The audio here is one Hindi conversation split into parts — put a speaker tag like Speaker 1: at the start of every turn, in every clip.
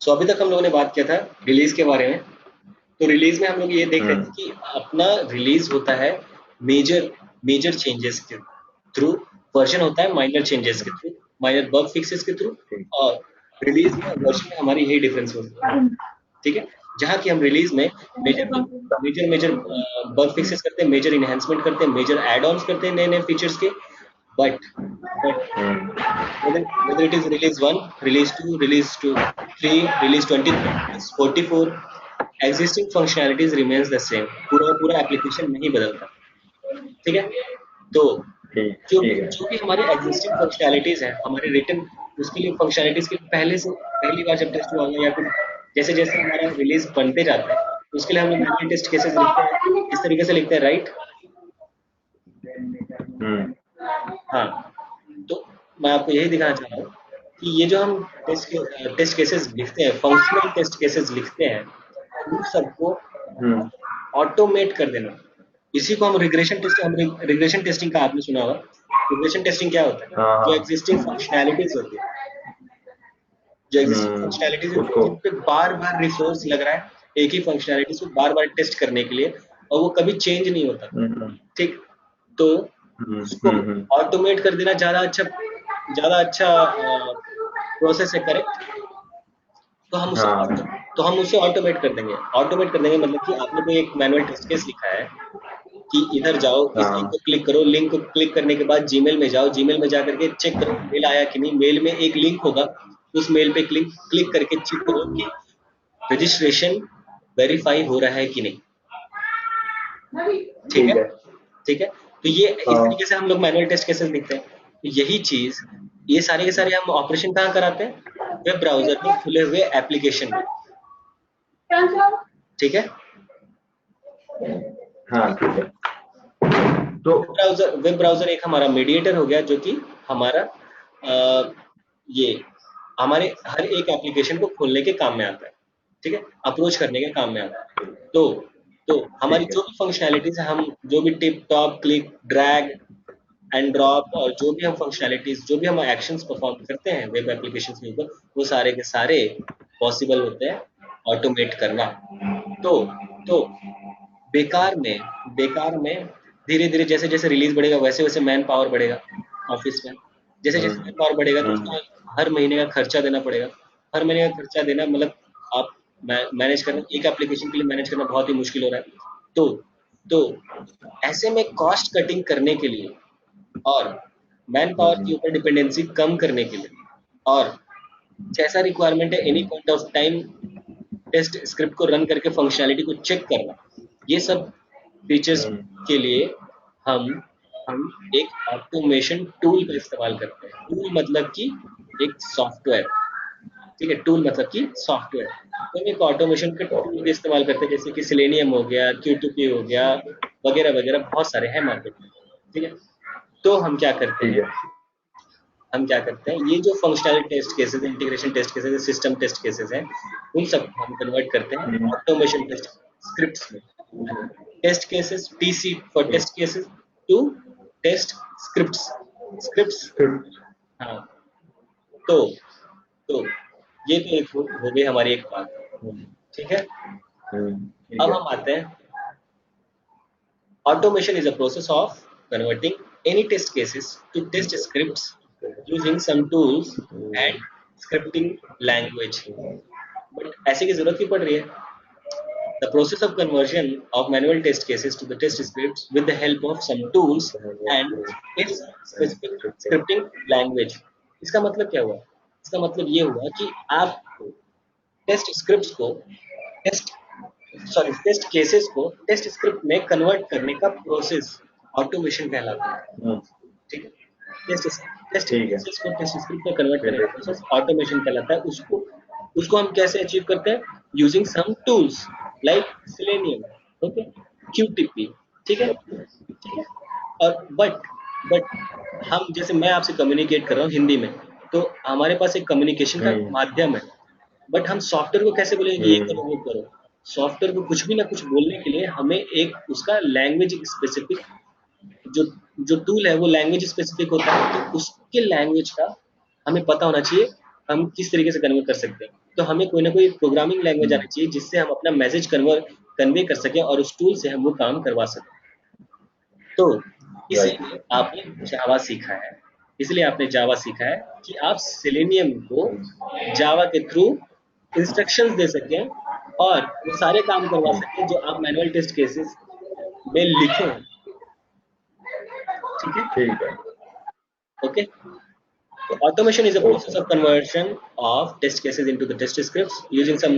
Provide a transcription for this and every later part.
Speaker 1: सो अभी तक हम लोगों ने बात किया था रिलीज के बारे में। तो रिलीज में हम लोग ये देख रहे थे
Speaker 2: हम्म
Speaker 1: कि अपना रिलीज होता है मेजर मेजर चेंजेस के थ्रू, वर्जन होता है माइनर चेंजेस के थ्रू, माइनर बग फिक्सेस के थ्रू।
Speaker 2: ठीक
Speaker 1: और रिलीज में वर्जन में हमारी यही डिफरेंस होती है, ठीक है। जहाँ की हम रिलीज में major major major bug fixes करते हैं, मेजर इनहेंसमेंट करते हैं, मेजर एड ऑन्स करते हैं नए नए फीचर्स के। But but
Speaker 2: hmm
Speaker 1: whether it is release 1, release 2, release 2 3, release 23, release 44, existing functionalities remains the same, पूरा पूरा एप्लीकेशन नहीं बदलता, ठीक है। तो जो
Speaker 2: ठीक
Speaker 1: भी
Speaker 2: है।
Speaker 1: जो भी हमारे एग्जिस्टिंग फंक्शनैलिटीज हैं हमारे रिटर्न, उसके लिए फंक्शनैलिटीज के पहले से पहली बार जब टेस्ट हुआ होगा या फिर जैसे जैसे हमारा रिलीज बनते जाता है, उसके लिए हम लोग मैनुअल टेस्ट केसेस लिखते हैं, इस तरीके से लिखते हैं, राइट।
Speaker 2: हम्म
Speaker 1: हाँ, तो मैं आपको यही दिखाना चाह रहा हूँ कि ये जो हम टेस्ट केसेस लिखते हैं, फंक्शनल टेस्ट केसेस लिखते हैं, उन सबको
Speaker 2: हम्म
Speaker 1: ऑटोमेट कर देना। इसी को हम रिग्रेशन टेस्टिंग का आपने सुना होगा। रिग्रेशन टेस्टिंग क्या होता है?
Speaker 2: हाँ
Speaker 1: जो
Speaker 2: हाँ।
Speaker 1: एग्जिस्टिंग फंक्शनैलिटीज होती है, जो एग्जिस्टिंग फंक्शनैलिटीज होती है
Speaker 2: उसको।
Speaker 1: जिन पे बार बार रिसोर्स लग रहा है एक ही फंक्शनैलिटीज को बार बार टेस्ट करने के लिए, और वो कभी चेंज नहीं होता,
Speaker 2: हम्म
Speaker 1: ठीक। तो उसको
Speaker 2: हम्म।
Speaker 1: ऑटोमेट कर देना ज्यादा अच्छा प्रोसेस है, करेक्ट। तो हम उसे
Speaker 2: हाँ।
Speaker 1: ऑटो तो हम उसे ऑटोमेट कर देंगे मतलब कि आपने कोई एक मैनुअल टेस्ट केस लिखा है कि इधर जाओ, इस लिंक
Speaker 2: हाँ।
Speaker 1: को क्लिक करो, लिंक को क्लिक करने के बाद जीमेल में जाओ, जीमेल में जा करके चेक करो मेल आया कि नहीं, मेल में एक लिंक होगा, उस मेल पे क्लिक क्लिक करके चेक करो कि रजिस्ट्रेशन वेरीफाई हो रहा है कि नहीं, ठीक है,
Speaker 2: ठीक है।
Speaker 1: ठीक है। तो ये इस
Speaker 2: हाँ।
Speaker 1: तरीके से हम लोग मैनुअल टेस्ट केसेस लिखते हैं। तो यही चीज, ये सारे के सारे हम ऑपरेशन कहाँ कराते हैं? वेब ब्राउजर में खुले हुए एप्लीकेशन में, ठीक है।
Speaker 2: हाँ ठीक है। तो
Speaker 1: वेब ब्राउजर एक हमारा मीडिएटर हो गया, जो कि हमारा ये हमारे हर एक एप्लीकेशन को खोलने के काम में आता है, ठीक है, अप्रोच करने के काम में आता है। तो तो हमारी
Speaker 2: ठीक है।
Speaker 1: जो भी फंक्शनैलिटीज है, हम जो भी tip top click drag and drop और जो भी हम फंक्शनैलिटीज, जो भी हम एक्शंस परफॉर्म करते हैं वेब एप्लीकेशंस के ऊपर, वो सारे के सारे पॉसिबल होते हैं ऑटोमेट करना। तो तो बेकार में धीरे धीरे जैसे जैसे रिलीज बढ़ेगा वैसे वैसे मैन पावर बढ़ेगा ऑफिस में। जैसे जैसे मैन पावर बढ़ेगा तो
Speaker 2: हम्म
Speaker 1: उसका हर महीने का खर्चा देना पड़ेगा। हर महीने का खर्चा देना मतलब आप मैनेज करना, एक एप्लीकेशन के लिए मैनेज करना बहुत ही मुश्किल हो रहा है। तो तो ऐसे में कॉस्ट कटिंग करने के लिए और मैन पावर के ऊपर डिपेंडेंसी कम करने के लिए, और जैसा रिक्वायरमेंट है any point of time test script को रन करके फंक्शनैलिटी को चेक करना, ये सब फीचर्स
Speaker 2: हम्म।
Speaker 1: के लिए हम हम एक ऑटोमेशन टूल का इस्तेमाल करते हैं। टूल मतलब कि एक सॉफ्टवेयर, ठीक है, टूल मतलब कि सॉफ्टवेयर। तो हम एक ऑटोमेशन के टूल का इस्तेमाल करते हैं, जैसे कि सिलेनियम हो गया, Q2P हो गया, वगैरह वगैरह बहुत सारे हैं मार्केट में, ठीक है। तो
Speaker 2: ठीक है।
Speaker 1: हम क्या करते हैं, ये जो functional test cases, integration test cases, system test cases हैं, उन सबको हम कन्वर्ट करते हैं
Speaker 2: हम्म,
Speaker 1: ऑटोमेशन टेस्ट स्क्रिप्ट्स में। टेस्ट केसेस, TC फॉर
Speaker 2: ठीक।
Speaker 1: Test cases to test scripts, scripts.
Speaker 2: Script.
Speaker 1: हाँ, तो तो ये तो एक हो गई हमारी एक बात, ठीक है।
Speaker 2: ठीक
Speaker 1: अब
Speaker 2: है।
Speaker 1: हम आते हैं, automation is a process of converting any test cases to test scripts using some tools and scripting language। But ऐसे की जरूरत क्यों पड़ रही है? The process of conversion of manual test cases to the test scripts with the help of some tools and its specific scripting language। इसका मतलब क्या हुआ? इसका मतलब ये हुआ कि आप टेस्ट स्क्रिप्ट्स को टेस्ट टेस्ट केसेस को टेस्ट स्क्रिप्ट में कन्वर्ट करने का प्रोसेस ऑटोमेशन कहलाता है, ठीक है। टेस्ट टेस्ट
Speaker 2: ठीक है।
Speaker 1: केसेस को टेस्ट स्क्रिप्ट में कन्वर्ट करने का
Speaker 2: फिर।
Speaker 1: प्रोसेस ऑटोमेशन कहलाता है। उसको उसको हम कैसे अचीव करते हैं? Using some tools like Selenium, okay, Q2P, ठीक है, ठीक है। और बट हम जैसे मैं आपसे कम्युनिकेट कर रहा हूँ हिंदी में, तो हमारे पास एक कम्युनिकेशन का
Speaker 2: हम्म
Speaker 1: माध्यम है। बट हम सॉफ्टवेयर को कैसे बोलेंगे कि ये
Speaker 2: हम्म
Speaker 1: करो वो करो? सॉफ्टवेयर को कुछ भी ना कुछ बोलने के लिए हमें एक उसका लैंग्वेज स्पेसिफिक, जो जो टूल है वो लैंग्वेज स्पेसिफिक होता है, तो उसके लैंग्वेज का हमें पता होना चाहिए हम किस तरीके से कन्वर्ट कर सकते हैं। तो हमें कोई ना कोई प्रोग्रामिंग लैंग्वेज आनी चाहिए जिससे हम अपना मैसेज कन्वे कर सकें और उस टूल से हम वो काम करवा सकें। तो
Speaker 2: राइट।
Speaker 1: इसीलिए आपने जावा सीखा है, इसलिए आपने जावा सीखा है कि आप सेलेनियम को जावा के थ्रू इंस्ट्रक्शंस दे सकें और वो सारे काम करवा सकें जो आप मैनुअल टेस्ट केसेस में लिखे हैं। ठीक है,
Speaker 2: ठीक है।
Speaker 1: Okay. So automation is a process of conversion of test cases into the test scripts using some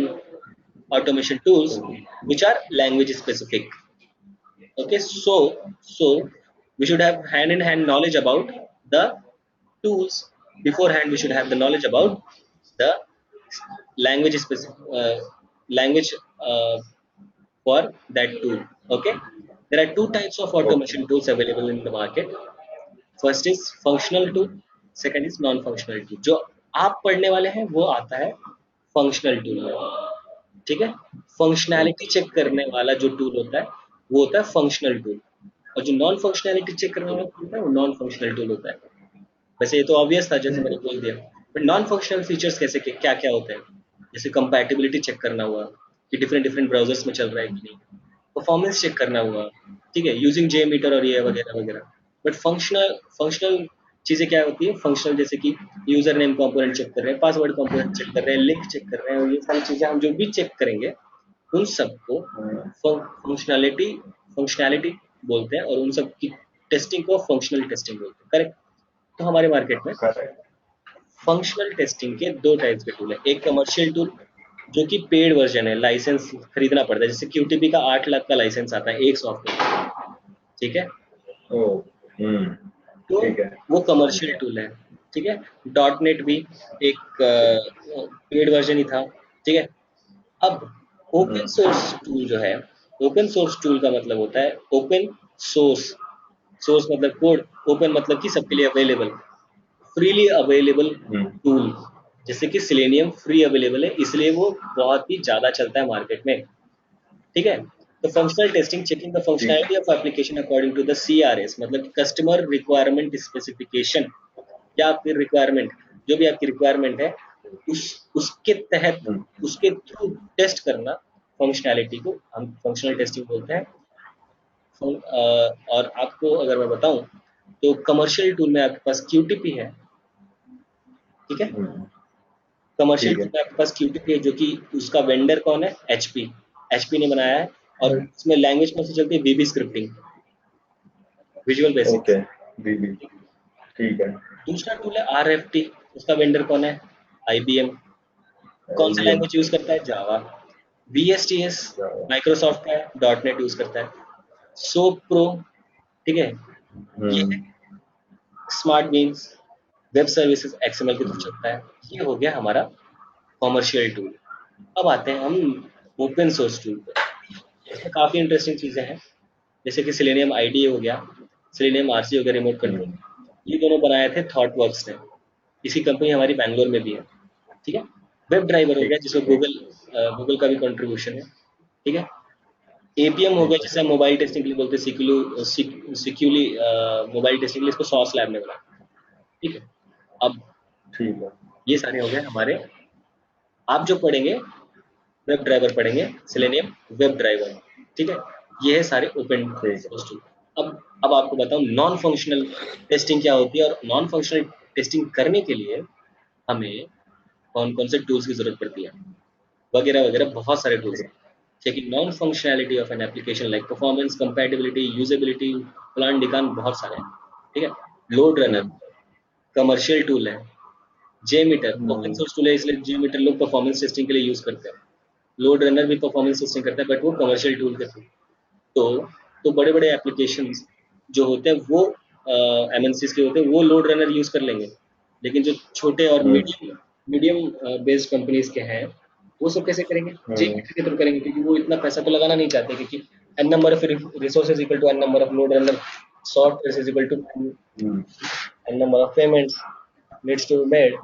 Speaker 1: automation tools which are language specific. Okay, so we should have hand in hand knowledge about the tools. Beforehand, we should have the knowledge about the language specific language for that tool. Okay, there are two types of
Speaker 2: okay.
Speaker 1: automation tools available in the market. First is functional tool, second is non functional tool. जो आप पढ़ने वाले हैं वो आता है फंक्शनल टूल में। ठीक है, फंक्शनैलिटी चेक करने वाला जो टूल होता है वो होता है फंक्शनल टूल, और जो नॉन फंक्शनैलिटी चेक करने वाला टूल होता है वो नॉन फंक्शनल टूल होता है। वैसे ये तो ऑब्वियस था जैसे मैंने बोल दिया, बट नॉन फंक्शनल फीचर्स कैसे क्या क्या होते हैं, जैसे कंपैटिबिलिटी चेक करना हुआ कि डिफरेंट डिफरेंट ब्राउजर्स में चल रहा है कि नहीं, परफॉर्मेंस चेक करना हुआ, ठीक है, यूजिंग जे मीटर और ये वगैरह वगैरह। बट फंक्शनल फंक्शनल चीजें क्या होती है, फंक्शनल जैसे कि यूजर नेम कंपोनेंट चेक कर रहे हैं, पासवर्ड कंपोनेंट चेक कर रहे हैं, लिंक चेक कर रहे हैं, और ये सारी चीजें हम जो भी चेक करेंगे उन सबको फंक्शनैलिटी फंक्शनैलिटी बोलते हैं, और उन सब की टेस्टिंग को फंक्शनल टेस्टिंग बोलते हैं। करेक्ट। तो हमारे मार्केट में
Speaker 2: करेक्ट।
Speaker 1: फंक्शनल टेस्टिंग के दो टाइप्स के टूल है, एक कमर्शियल टूल जो कि पेड वर्जन है, लाइसेंस खरीदना पड़ता है, जैसे QTP का 8 लाख का लाइसेंस आता है एक सॉफ्टवेयर। ठीक है,
Speaker 2: ओ।
Speaker 1: तो
Speaker 2: ठीक है।
Speaker 1: वो कमर्शियल टूल है। ठीक है, डॉट नेट भी एक पेड वर्जन ही था। ठीक है, अब ओपन सोर्स टूल जो है, ओपन सोर्स टूल का मतलब होता है ओपन सोर्स, सोर्स मतलब कोड, ओपन मतलब कि सबके लिए अवेलेबल, फ्रीली अवेलेबल टूल। जैसे कि सिलेनियम फ्री अवेलेबल है, इसलिए वो बहुत ही ज्यादा चलता है मार्केट में। ठीक है, तो फंक्शनल टेस्टिंग चेकिंग द
Speaker 2: ठीक
Speaker 1: functionality of application according to the CRS, मतलब कि कस्टमर रिक्वायरमेंट स्पेसिफिकेशन, क्या आपकी रिक्वायरमेंट, जो भी आपकी रिक्वायरमेंट है उसके तहत
Speaker 2: है।
Speaker 1: उसके थ्रू टेस्ट करना, फंक्शनैलिटी को हम फंक्शनल टेस्टिंग बोलते हैं। और आपको अगर मैं बताऊं तो कमर्शियल टूल में आपके पास QTP है। ठीक है, कमर्शियल
Speaker 2: ठीक
Speaker 1: टूल
Speaker 2: है।
Speaker 1: में आपके पास QTP है जो कि उसका वेंडर कौन है, HP ने बनाया है, और इसमें लैंग्वेज कौन सी चलती है, VB scripting, visual basics.
Speaker 2: Okay. बीबी। ठीक है।
Speaker 1: दूसरा टूल है RFT, उसका वेंडर कौन है, IBM। कौन सा
Speaker 2: IBM।
Speaker 1: लैंग्वेज यूज करता है, जावा। VSTS माइक्रोसॉफ्ट का है, .NET यूज करता है। सोप प्रो, ठीक है, ये है smart beans, web services XML के थ्रू चलता है। ये हो गया हमारा कॉमर्शियल टूल। अब आते हैं हम ओपन सोर्स टूल पे। इसमें काफ़ी इंटरेस्टिंग चीज़ें हैं, जैसे कि सिलेनियम IDE हो गया, सिलेनियम RC हो गया, रिमोट कंट्रोल, ये दोनों बनाए थे थॉटवर्क्स ने। इसी कंपनी हमारी बैंगलोर में भी है। ठीक है, वेब ड्राइवर हो गया जिसमें
Speaker 2: ठीक।
Speaker 1: गूगल का भी कंट्रीब्यूशन है। ठीक है, APM हो गया
Speaker 2: ठीक है।
Speaker 1: जिसे हम मोबाइल टेस्टिंग के लिए बोलते हैं, सिक्यूली मोबाइल टेस्टिंग के लिए इसको सॉस लैब ने बनाया। ठीक है, अब
Speaker 2: ठीक है।
Speaker 1: ये सारे हो गए हमारे। आप जो पढ़ेंगे वेब ड्राइवर पढ़ेंगे, सेलेनियम वेब ड्राइवर। ठीक है, ये है सारे ओपन
Speaker 2: ठीक है।
Speaker 1: Source tool. अब आपको बताऊं नॉन फंक्शनल टेस्टिंग क्या होती है, और नॉन फंक्शनल टेस्टिंग करने के लिए हमें कौन कौन से टूल्स की जरूरत पड़ती है, वगैरह वगैरह, बहुत सारे टूल्स हैं। Checking non functionality of an application like performance, compatibility, usability, plan डिकान, बहुत सारे हैं। ठीक है, लोड रनर कमर्शियल टूल है, जे मीटर ओपन सोर्स टूल है, इसलिए जे मीटर लोग परफॉर्मेंस टेस्टिंग के लिए यूज करते हैं। लोड रनर भी परफॉर्मेंस टेस्टिंग करता है, बट वो कमर्शियल टूल के थ्रू। तो बड़े बड़े एप्लीकेशन जो होते हैं वो MNCs के होते हैं, वो लोड रनर यूज कर लेंगे। लेकिन जो छोटे और मीडियम मीडियम बेस्ड कंपनीज के हैं वो सब कैसे करेंगे, जे मीटर के थ्रू करेंगे, क्योंकि वो इतना पैसा तो लगाना नहीं चाहते, क्योंकि n number of resources equal to n number of LoadRunner, software is equal to n number of payments needs to be made.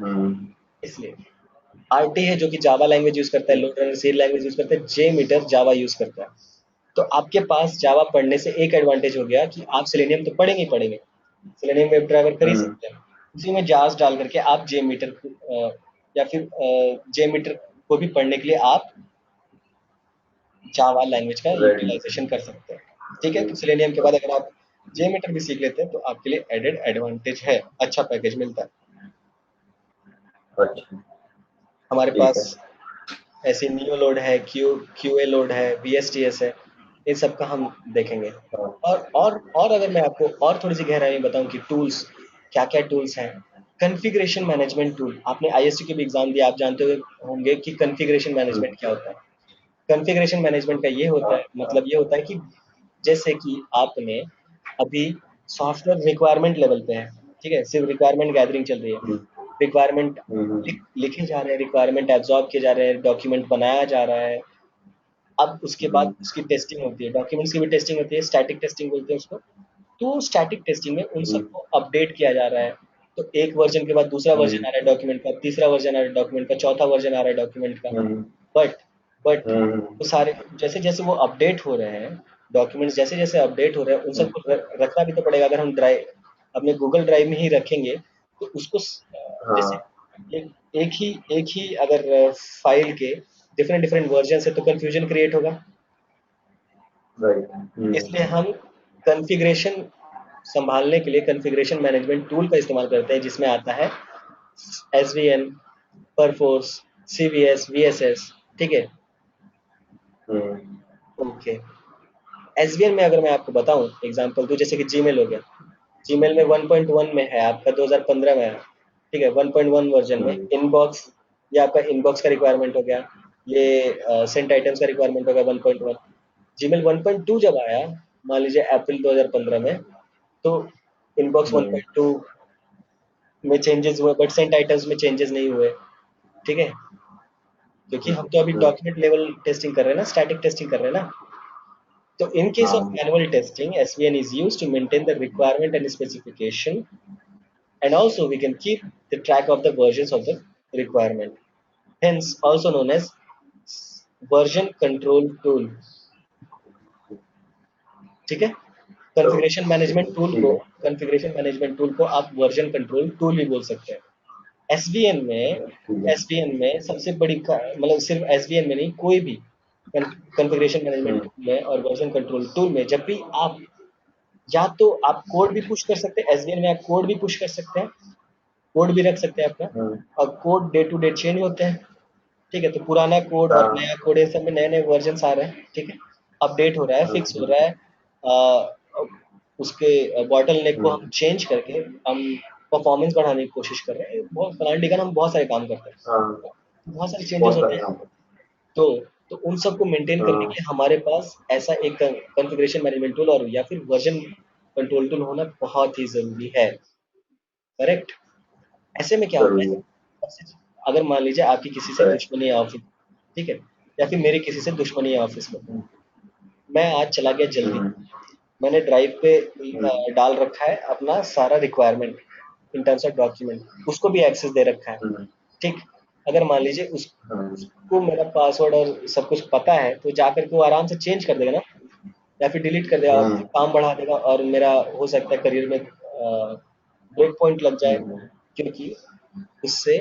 Speaker 1: इसलिए RT है जो कि जावा लैंग्वेज यूज करता है, लोड रनर सी लैंग्वेज यूज करता है, जे मीटर जावा यूज करता है। तो आपके पास जावा पढ़ने से एक एडवांटेज हो गया कि आप सेलेनियम तो पढ़ेंगे ही पढ़ेंगे, सेलेनियम वेब ड्राइवर कर ही सकते हैं, उसी में जास डाल करके आप जे मीटर या फिर JMeter को भी पढ़ने के लिए आप जावा लैंग्वेज का
Speaker 2: Ready.
Speaker 1: यूटिलाइजेशन कर सकते हैं। ठीक है, तो सेलेनियम के बाद अगर आप JMeter भी सीख लेते हैं तो आपके लिए एडेड एडवांटेज है, अच्छा पैकेज मिलता है।
Speaker 2: अच्छा
Speaker 1: हमारे
Speaker 2: ठीक
Speaker 1: पास
Speaker 2: है।
Speaker 1: ऐसे नियो लोड है, QA लोड है, VSTS है, इन सब का हम देखेंगे।
Speaker 2: हाँ,
Speaker 1: और अगर मैं आपको और थोड़ी सी गहराई में बताऊं कि टूल्स क्या क्या टूल्स हैं। कॉन्फ़िगरेशन मैनेजमेंट टूल, आपने IST के भी एग्जाम दिया, आप जानते होंगे कि कॉन्फ़िगरेशन
Speaker 2: हम्म,
Speaker 1: मैनेजमेंट क्या होता है। कॉन्फ़िगरेशन मैनेजमेंट का ये होता
Speaker 2: हाँ,
Speaker 1: है, मतलब ये होता है कि जैसे कि आपने अभी सॉफ्टवेयर रिक्वायरमेंट लेवल पे है, ठीक है, सिर्फ रिक्वायरमेंट गैदरिंग चल रही है,
Speaker 2: हम्म,
Speaker 1: रिक्वायरमेंट
Speaker 2: हम्म,
Speaker 1: लिखे जा रहे हैं, रिक्वायरमेंट एब्जॉर्ब किए जा रहे हैं, डॉक्यूमेंट बनाया जा रहा है। अब उसके बाद
Speaker 2: हम्म,
Speaker 1: उसकी टेस्टिंग होती है, डॉक्यूमेंट्स की भी टेस्टिंग होती है, स्टैटिक टेस्टिंग बोलते हैं उसको। तो स्टैटिक टेस्टिंग में उन
Speaker 2: हम्म,
Speaker 1: सबको अपडेट किया जा रहा है। तो एक वर्जन के बाद दूसरा वर्जन
Speaker 2: हम्म,
Speaker 1: आ रहा है डॉक्यूमेंट का, तीसरा वर्जन आ रहा है डॉक्यूमेंट का, चौथा वर्जन आ रहा है डॉक्यूमेंट का।
Speaker 2: हम्म,
Speaker 1: बट बट
Speaker 2: हम्म,
Speaker 1: वो सारे जैसे जैसे वो अपडेट हो रहे हैं, डॉक्यूमेंट्स जैसे जैसे अपडेट हो रहे हैं, उन
Speaker 2: हम्म,
Speaker 1: सबको रखना भी तो पड़ेगा। अगर हम ड्राइव अपने गूगल ड्राइव में ही रखेंगे तो उसको जैसे
Speaker 2: हाँ,
Speaker 1: एक एक ही अगर फाइल के डिफरेंट डिफरेंट वर्जन है तो कंफ्यूजन क्रिएट होगा।
Speaker 2: राइट,
Speaker 1: इसलिए हम कॉन्फ़िगरेशन संभालने के लिए कॉन्फ़िगरेशन मैनेजमेंट टूल का इस्तेमाल करते हैं, जिसमें आता है SVN, परफोर्स, CVS, VSS। ठीक है,
Speaker 2: हम्म,
Speaker 1: ओके। SVN में अगर मैं आपको बताऊं एग्जांपल दूं, जैसे कि जीमेल हो गया, जीमेल में 1.1 में है, आपका 2015 में है, ठीक है, 1.1 वर्जन में
Speaker 2: हम्म,
Speaker 1: इनबॉक्स, ये आपका इनबॉक्स का रिक्वायरमेंट हो गया, ये सेंट आइटम्स का रिक्वायरमेंट हो गया 1.1। जीमेल 1.2 जब आया, मान लीजिए अप्रैल 2015 में, तो इनबॉक्स
Speaker 2: हम्म,
Speaker 1: 1.2 में चेंजेस हुए, बट सेंट आइटम्स में चेंजेस नहीं हुए। ठीक है, क्योंकि हम तो अभी
Speaker 2: हम्म,
Speaker 1: डॉक्यूमेंट लेवल टेस्टिंग कर रहे हैं ना, स्टैटिक टेस्टिंग कर रहे हैं ना। So in case of
Speaker 2: हाँ,
Speaker 1: manual testing, SVN is used to maintain the requirement and specification, and also we can keep the track of the versions of the requirement. Hence, also known as version control tool. ठीक है,
Speaker 2: तो ठीक है,
Speaker 1: कॉन्फ़िगरेशन मैनेजमेंट टूल को आप वर्जन कंट्रोल टूल भी बोल सकते हैं। एसवीएन में
Speaker 2: ठीक है,
Speaker 1: एसवीएन में सबसे बड़ी मतलब सिर्फ एसवीएन में नहीं, कोई भी कॉन्फ़िगरेशन मैनेजमेंट
Speaker 2: हम्म,
Speaker 1: टूल में और वर्जन कंट्रोल टूल में, जब भी आप या तो आप कोड भी पुश कर सकते हैं, एसवीएन में आप कोड भी पुश कर सकते हैं, कोड भी रख सकते हैं अपना,
Speaker 2: हम्म,
Speaker 1: और code day to day change होते हैं। ठीक है, तो पुराना कोड और
Speaker 2: हाँ,
Speaker 1: नया कोड, इन सब में नए नए वर्जन आ रहे हैं। ठीक है, अपडेट हो रहा है, फिक्स हो
Speaker 2: हम्म,
Speaker 1: रहा है। उसके बॉटल नेक को
Speaker 2: हम्म,
Speaker 1: हम चेंज करके हम परफॉर्मेंस बढ़ाने की कोशिश कर रहे हैं। बहुत फलान हम बहुत सारे काम करते
Speaker 2: हाँ,
Speaker 1: हैं, बहुत सारे चेंजेस
Speaker 2: बहुत
Speaker 1: होते
Speaker 2: सारे
Speaker 1: हैं।
Speaker 2: काम।
Speaker 1: तो तो उन सबको मेंटेन करने के
Speaker 2: हाँ,
Speaker 1: लिए हमारे पास ऐसा एक कॉन्फ़िगरेशन मैनेजमेंट टूल और या फिर वर्जन कंट्रोल टूल होना बहुत ही जरूरी है। करेक्ट। ऐसे में क्या होता
Speaker 2: जरूरी है,
Speaker 1: है, अगर मान लीजिए आपकी किसी से
Speaker 2: करेक्ट,
Speaker 1: दुश्मनी है ऑफिस, ठीक है, या फिर मेरी किसी से दुश्मनी है ऑफिस में,
Speaker 2: हम्म,
Speaker 1: मैं आज चला गया जल्दी,
Speaker 2: हम्म,
Speaker 1: मैंने ड्राइव पे
Speaker 2: हम्म,
Speaker 1: डाल रखा है अपना सारा requirement in terms of document, उसको भी एक्सेस दे रखा है।
Speaker 2: हम्म,
Speaker 1: ठीक, अगर मान लीजिए
Speaker 2: हाँ,
Speaker 1: उसको मेरा पासवर्ड और सब कुछ पता है, तो जाकर के वो आराम से चेंज कर देगा ना, या फिर डिलीट कर देगा और
Speaker 2: हम्म,
Speaker 1: काम बढ़ा देगा, और मेरा हो सकता है करियर में ब्रेक पॉइंट लग जाए,
Speaker 2: हम्म,
Speaker 1: क्योंकि उससे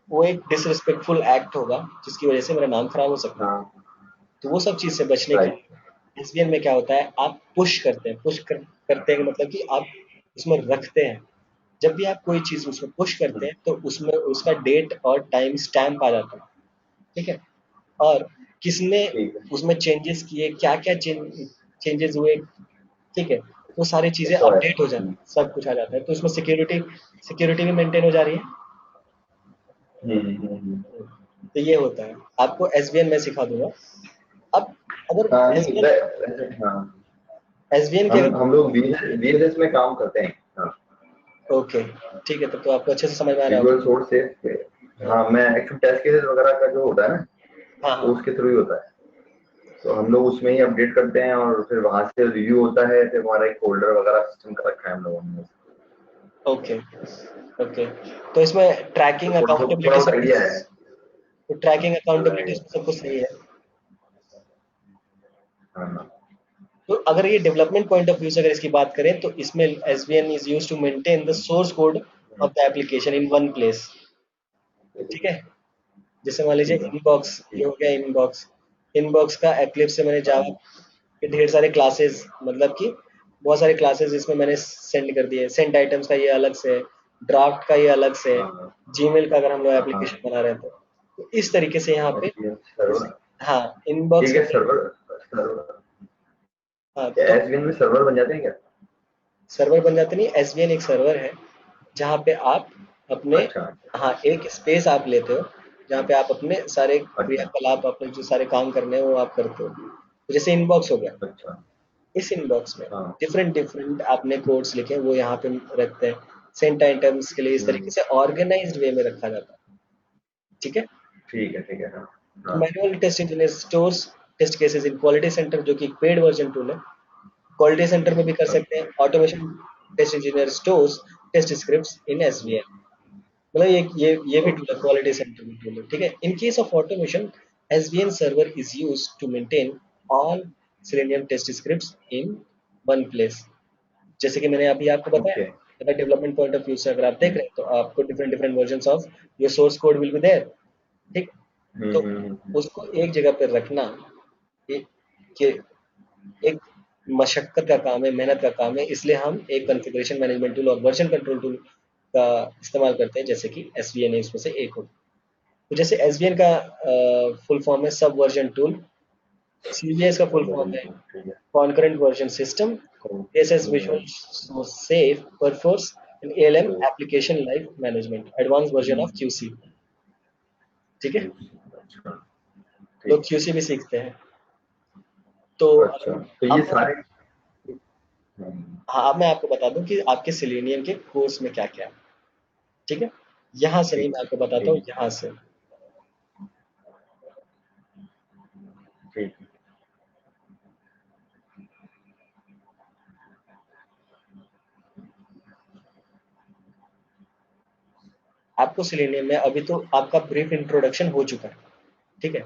Speaker 1: वो एक डिसरिस्पेक्टफुल एक्ट होगा जिसकी वजह से मेरा नाम खराब हो सकता है।
Speaker 2: हाँ,
Speaker 1: तो वो सब चीज़ से बचने के
Speaker 2: राइट,
Speaker 1: लिए एसबीएन में क्या होता है, आप पुश करते हैं, करते हैं मतलब कि आप उसमें रखते हैं। जब भी आप कोई चीज़ उसमें पुश करते हैं तो उसमें उसका डेट और टाइम स्टैम्प आ जाता है। ठीक है, और किसने
Speaker 2: ठीक है,
Speaker 1: उसमें चेंजेस किए, क्या क्या चेंजेस हुए, ठीक है, वो सारी
Speaker 2: ये
Speaker 1: चीज़ें
Speaker 2: तो है,
Speaker 1: अपडेट हो जाती है, सब कुछ आ जाता है। तो उसमें सिक्योरिटी सिक्योरिटी भी मेंटेन हो जा रही है। तो ये होता है, आपको एसबीएन में सिखा दूंगा। अब अगर
Speaker 2: हाँ, नहीं
Speaker 1: एसबीएन
Speaker 2: वैसे हाँ,
Speaker 1: एसबीएन की
Speaker 2: हम
Speaker 1: अगर,
Speaker 2: हम लोग VSS में काम करते हैं, हाँ,
Speaker 1: ओके, ठीक है, तो आपको अच्छे से समझ में आ रहा
Speaker 2: विजुअल
Speaker 1: होगा।
Speaker 2: सोर्स से। हाँ, मैं एक्चुअली टेस्ट केसेस वगैरह का जो होता है ना,
Speaker 1: हाँ
Speaker 2: वो
Speaker 1: हाँ,
Speaker 2: उसके थ्रू ही होता है। तो हम लोग उसमें ही अपडेट करते हैं और फिर वहां से रिव्यू होता है, फिर हमारा एक फोल्डर वगैरह सिस्टम कर रखा है हम लोगों ने।
Speaker 1: Okay okay. तो इसमें
Speaker 2: तो
Speaker 1: ट्रैकिंग
Speaker 2: थोड़ा थोड़ा
Speaker 1: अकाउंटेबिलिटी
Speaker 2: बहुत
Speaker 1: सब
Speaker 2: आइडिया
Speaker 1: कुछ,
Speaker 2: है।
Speaker 1: तो ट्रैकिंग अकाउंटेबिलिटी
Speaker 2: राइट,
Speaker 1: उसमें सब कुछ सही है।
Speaker 2: हाँ,
Speaker 1: तो अगर ये डेवलपमेंट पॉइंट ऑफ व्यू से अगर इसकी बात करें, तो इसमें SVN is used to maintain the source code of the application in one place. ठीक है। जैसे मान लीजिए
Speaker 2: ठीक है।
Speaker 1: इनबॉक्स, ये
Speaker 2: ठीक।
Speaker 1: हो गया इनबॉक्स। इनबॉक्स का एक्लिप्स से मैंने जावा
Speaker 2: हाँ।
Speaker 1: के ढेर सारे क्लासेस, मतलब कि बहुत सारे क्लासेस इसमें मैंने सेंड कर दिए। सेंड आइटम्स का ये अलग से है, ड्राफ्ट का ये अलग से है,
Speaker 2: हाँ।
Speaker 1: जीमेल का अगर हम लोग
Speaker 2: हाँ।
Speaker 1: एप्लीकेशन बना रहे हैं तो इस तरीके से यहाँ पे
Speaker 2: एसवीएन सर्वर।
Speaker 1: हाँ इनबॉक्स
Speaker 2: ठीक
Speaker 1: का
Speaker 2: है, सर्वर सर्वर
Speaker 1: हाँ
Speaker 2: क्या
Speaker 1: तो
Speaker 2: एसवीएन में सर्वर बन जाते हैं क्या?
Speaker 1: सर्वर बन जाते नहीं, एसवीएन एक सर्वर है जहाँ पे आप अपने,
Speaker 2: अच्छा।
Speaker 1: हाँ एक स्पेस आप लेते हो जहाँ पे आप अपने सारे
Speaker 2: अच्छा।
Speaker 1: क्रियाकलाप, अपने जो सारे काम करने हैं वो आप करते हो। तो जैसे इनबॉक्स हो गया,
Speaker 2: अच्छा।
Speaker 1: इस इनबॉक्स में
Speaker 2: हाँ।
Speaker 1: डिफरेंट डिफरेंट आपने कोड्स लिखे वो यहाँ पे रखते हैं। सेंट आइटम्स के लिए इस तरीके
Speaker 2: हम्म।
Speaker 1: से ऑर्गेनाइज्ड वे में रखा जाता है। ठीक है।
Speaker 2: ठीक है। ठीक है। हाँ।
Speaker 1: तो
Speaker 2: हाँ।
Speaker 1: Manual test engineer stores test cases in quality center, जो कि एक पेड वर्जन टूल है। क्वालिटी सेंटर में भी कर सकते हैं।
Speaker 2: अच्छा।
Speaker 1: Automation test engineer stores test scripts in SVN, मतलब ये भी टूल
Speaker 2: ओके।
Speaker 1: है, क्वालिटी सेंटर भी टूल है। ठीक है। In case of automation, SVN server is use to maintain all Selenium test scripts in one place. जैसे कि मैंने अभी आपको बताया,
Speaker 2: ओके।
Speaker 1: अगर डेवलपमेंट पॉइंट ऑफ व्यू से अगर आप देख
Speaker 2: हम्म।
Speaker 1: रहे हैं तो आपको different different version of your source code will be there. ठीक। तो उसको एक जगह पर रखना एक के एक मशक्कत का काम है, मेहनत का काम है। इसलिए हम एक कॉन्फ़िगरेशन मैनेजमेंट टूल और वर्जन कंट्रोल टूल का इस्तेमाल करते हैं, जैसे कि एसवीएन उसमें से एक हो। तो जैसे एसवीएन का फुल फॉर्म है सब वर्जन टूल, सीवीएस का फुल
Speaker 2: सब
Speaker 1: फॉर्म
Speaker 2: वर्जन
Speaker 1: है
Speaker 2: ठीक है।
Speaker 1: Concurrent version system, SS visual source safe perforce, and ALM
Speaker 2: तो
Speaker 1: application life management advance version of QC. ठीक है।
Speaker 2: अच्छा।
Speaker 1: लोग
Speaker 2: ठीक।
Speaker 1: क्यूसी भी सीखते हैं। तो
Speaker 2: अच्छा, तो ये
Speaker 1: अब मैं
Speaker 2: सारे
Speaker 1: हाँ अब मैं आपको बता दूं कि आपके सिलेनियम के कोर्स में क्या क्या है। ठीक है। यहाँ से नहीं,
Speaker 2: ठीक
Speaker 1: मैं
Speaker 2: है।
Speaker 1: आपको बताता हूँ
Speaker 2: ठीक।
Speaker 1: यहाँ से।
Speaker 2: ठीक।
Speaker 1: आपको सिलेनियम में अभी तो आपका ब्रीफ इंट्रोडक्शन हो चुका है। ठीक है।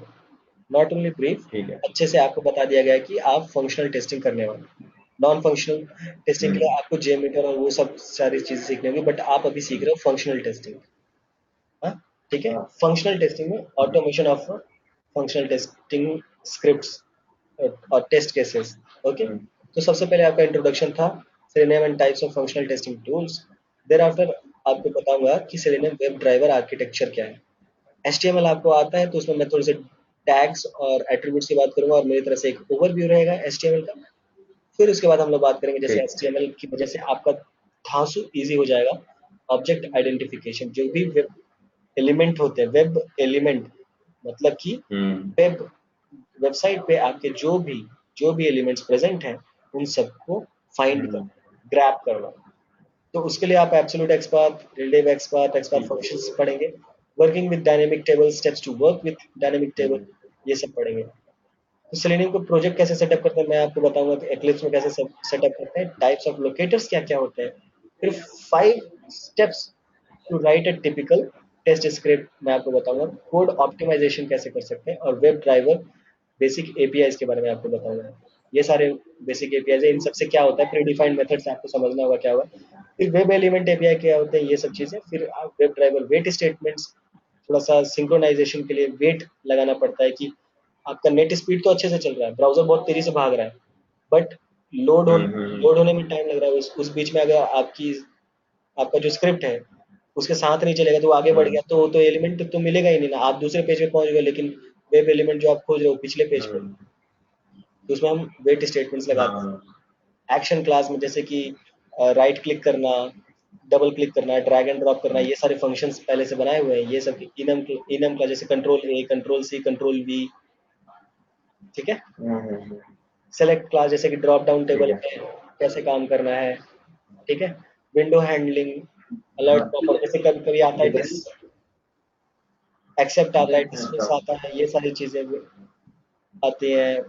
Speaker 1: नॉट ओनली ब्रीफ,
Speaker 2: ठीक है।
Speaker 1: अच्छे से आपको बता दिया गया है कि आप फंक्शनल टेस्टिंग करने वाले। नॉन फंक्शनल टेस्टिंग के लिए आपको जेमीटर और वो सब सारी चीजें सीखनी होगी, बट आप अभी सीख रहे हो फंक्शनल टेस्टिंग। हाँ ठीक है।
Speaker 2: हाँ।
Speaker 1: फंक्शनल टेस्टिंग में
Speaker 2: हाँ।
Speaker 1: Automation of functional testing scripts और टेस्ट केसेस। ओके।
Speaker 2: हम्म।
Speaker 1: तो सबसे पहले आपका इंट्रोडक्शन था selenium and types of functional testing tools. There after आपको बताऊंगा कि सेलेनियम वेब ड्राइवर आर्किटेक्चर क्या है। एचटीएमएल आपको आता है तो उसमें मैं थोड़े से टैग्स और एट्रीब्यूट्स की बात करूंगा और मेरी तरफ से एक ओवरव्यू रहेगा एचटीएमएल का। फिर उसके बाद हम लोग बात करेंगे जैसे
Speaker 2: ठीक।
Speaker 1: एचटीएमएल की वजह से आपका धांसू इजी हो जाएगा। ऑब्जेक्ट आइडेंटिफिकेशन, जो भी वेब एलिमेंट होते हैं, वेब एलिमेंट मतलब कि
Speaker 2: हम्म।
Speaker 1: वेब वेबसाइट पे आपके जो भी एलिमेंट्स प्रेजेंट हैं उन सबको फाइंड
Speaker 2: हम्म।
Speaker 1: करना, ग्रैब करना। तो उसके लिए आप absolute XPath, relative XPath, XPath
Speaker 2: ठीक है।
Speaker 1: फंक्शंस पढ़ेंगे। Working with dynamic table, steps to work with dynamic table,
Speaker 2: hmm.
Speaker 1: ये सब पढ़ेंगे। तो सेलेनियम को प्रोजेक्ट कैसे सेटअप करते हैं मैं आपको बताऊंगा कि एक्लिप्स में कैसे सेटअप करते हैं, टाइप्स ऑफ लोकेटर्स क्या क्या होते हैं, फिर 5 steps to write a typical test script मैं आपको बताऊंगा, कोड ऑप्टिमाइजेशन कैसे कर सकते हैं, और वेब ड्राइवर बेसिक एपीआई के बारे में आपको बताऊंगा। ये सारे बेसिक एपीआई है, इन सबसे क्या होता है, प्रीडिफाइंड मेथड से आपको समझना होगा क्या होगा। फिर वेब एलिमेंट एपीआई क्या होते हैं, ये सब चीजें। फिर वेब ड्राइवर वेट स्टेटमेंट्स, थोड़ा सा सिंक्रोनाइजेशन के लिए वेट लगाना पड़ता है कि आपका नेट स्पीड तो अच्छे से चल रहा है, ब्राउजर बहुत तेजी से भाग रहा है, बट लोड होने लोड होने में टाइम लग रहा है। उस बीच में अगर आपका जो स्क्रिप्ट है उसके साथ नहीं चलेगा तो वो आगे बढ़
Speaker 2: हम्म।
Speaker 1: गया तो एलिमेंट तो मिलेगा ही नहीं ना, आप दूसरे पेज पे पहुंच गए लेकिन वेब एलिमेंट जो आप खोज रहे हो पिछले पेज पे।
Speaker 2: हम्म।
Speaker 1: तो उसमें हम वेट स्टेटमेंट्स लगाते
Speaker 2: हाँ।
Speaker 1: हैं एक्शन क्लास में, जैसे कि राइट क्लिक करना, डबल क्लिक करना, ड्रैग एंड ड्रॉप करना, ये सारे फंक्शंस पहले से बनाए हुए हैं। ये सब इनम का जैसे control A, control C, control V. ठीक है। सेलेक्ट क्लास जैसे कि ड्रॉप डाउन
Speaker 2: ठीक
Speaker 1: टेबल
Speaker 2: है।
Speaker 1: में कैसे काम करना है। ठीक है। विंडो हैंडलिंग, अलर्ट
Speaker 2: हाँ।
Speaker 1: पॉपर, जैसे कभी कभी आता है डिस
Speaker 2: डिफरेंट।
Speaker 1: एक्सेप्ट आता है, डिसमिस
Speaker 2: अच्छा।
Speaker 1: आता है, ये सारी चीजें आती हैं।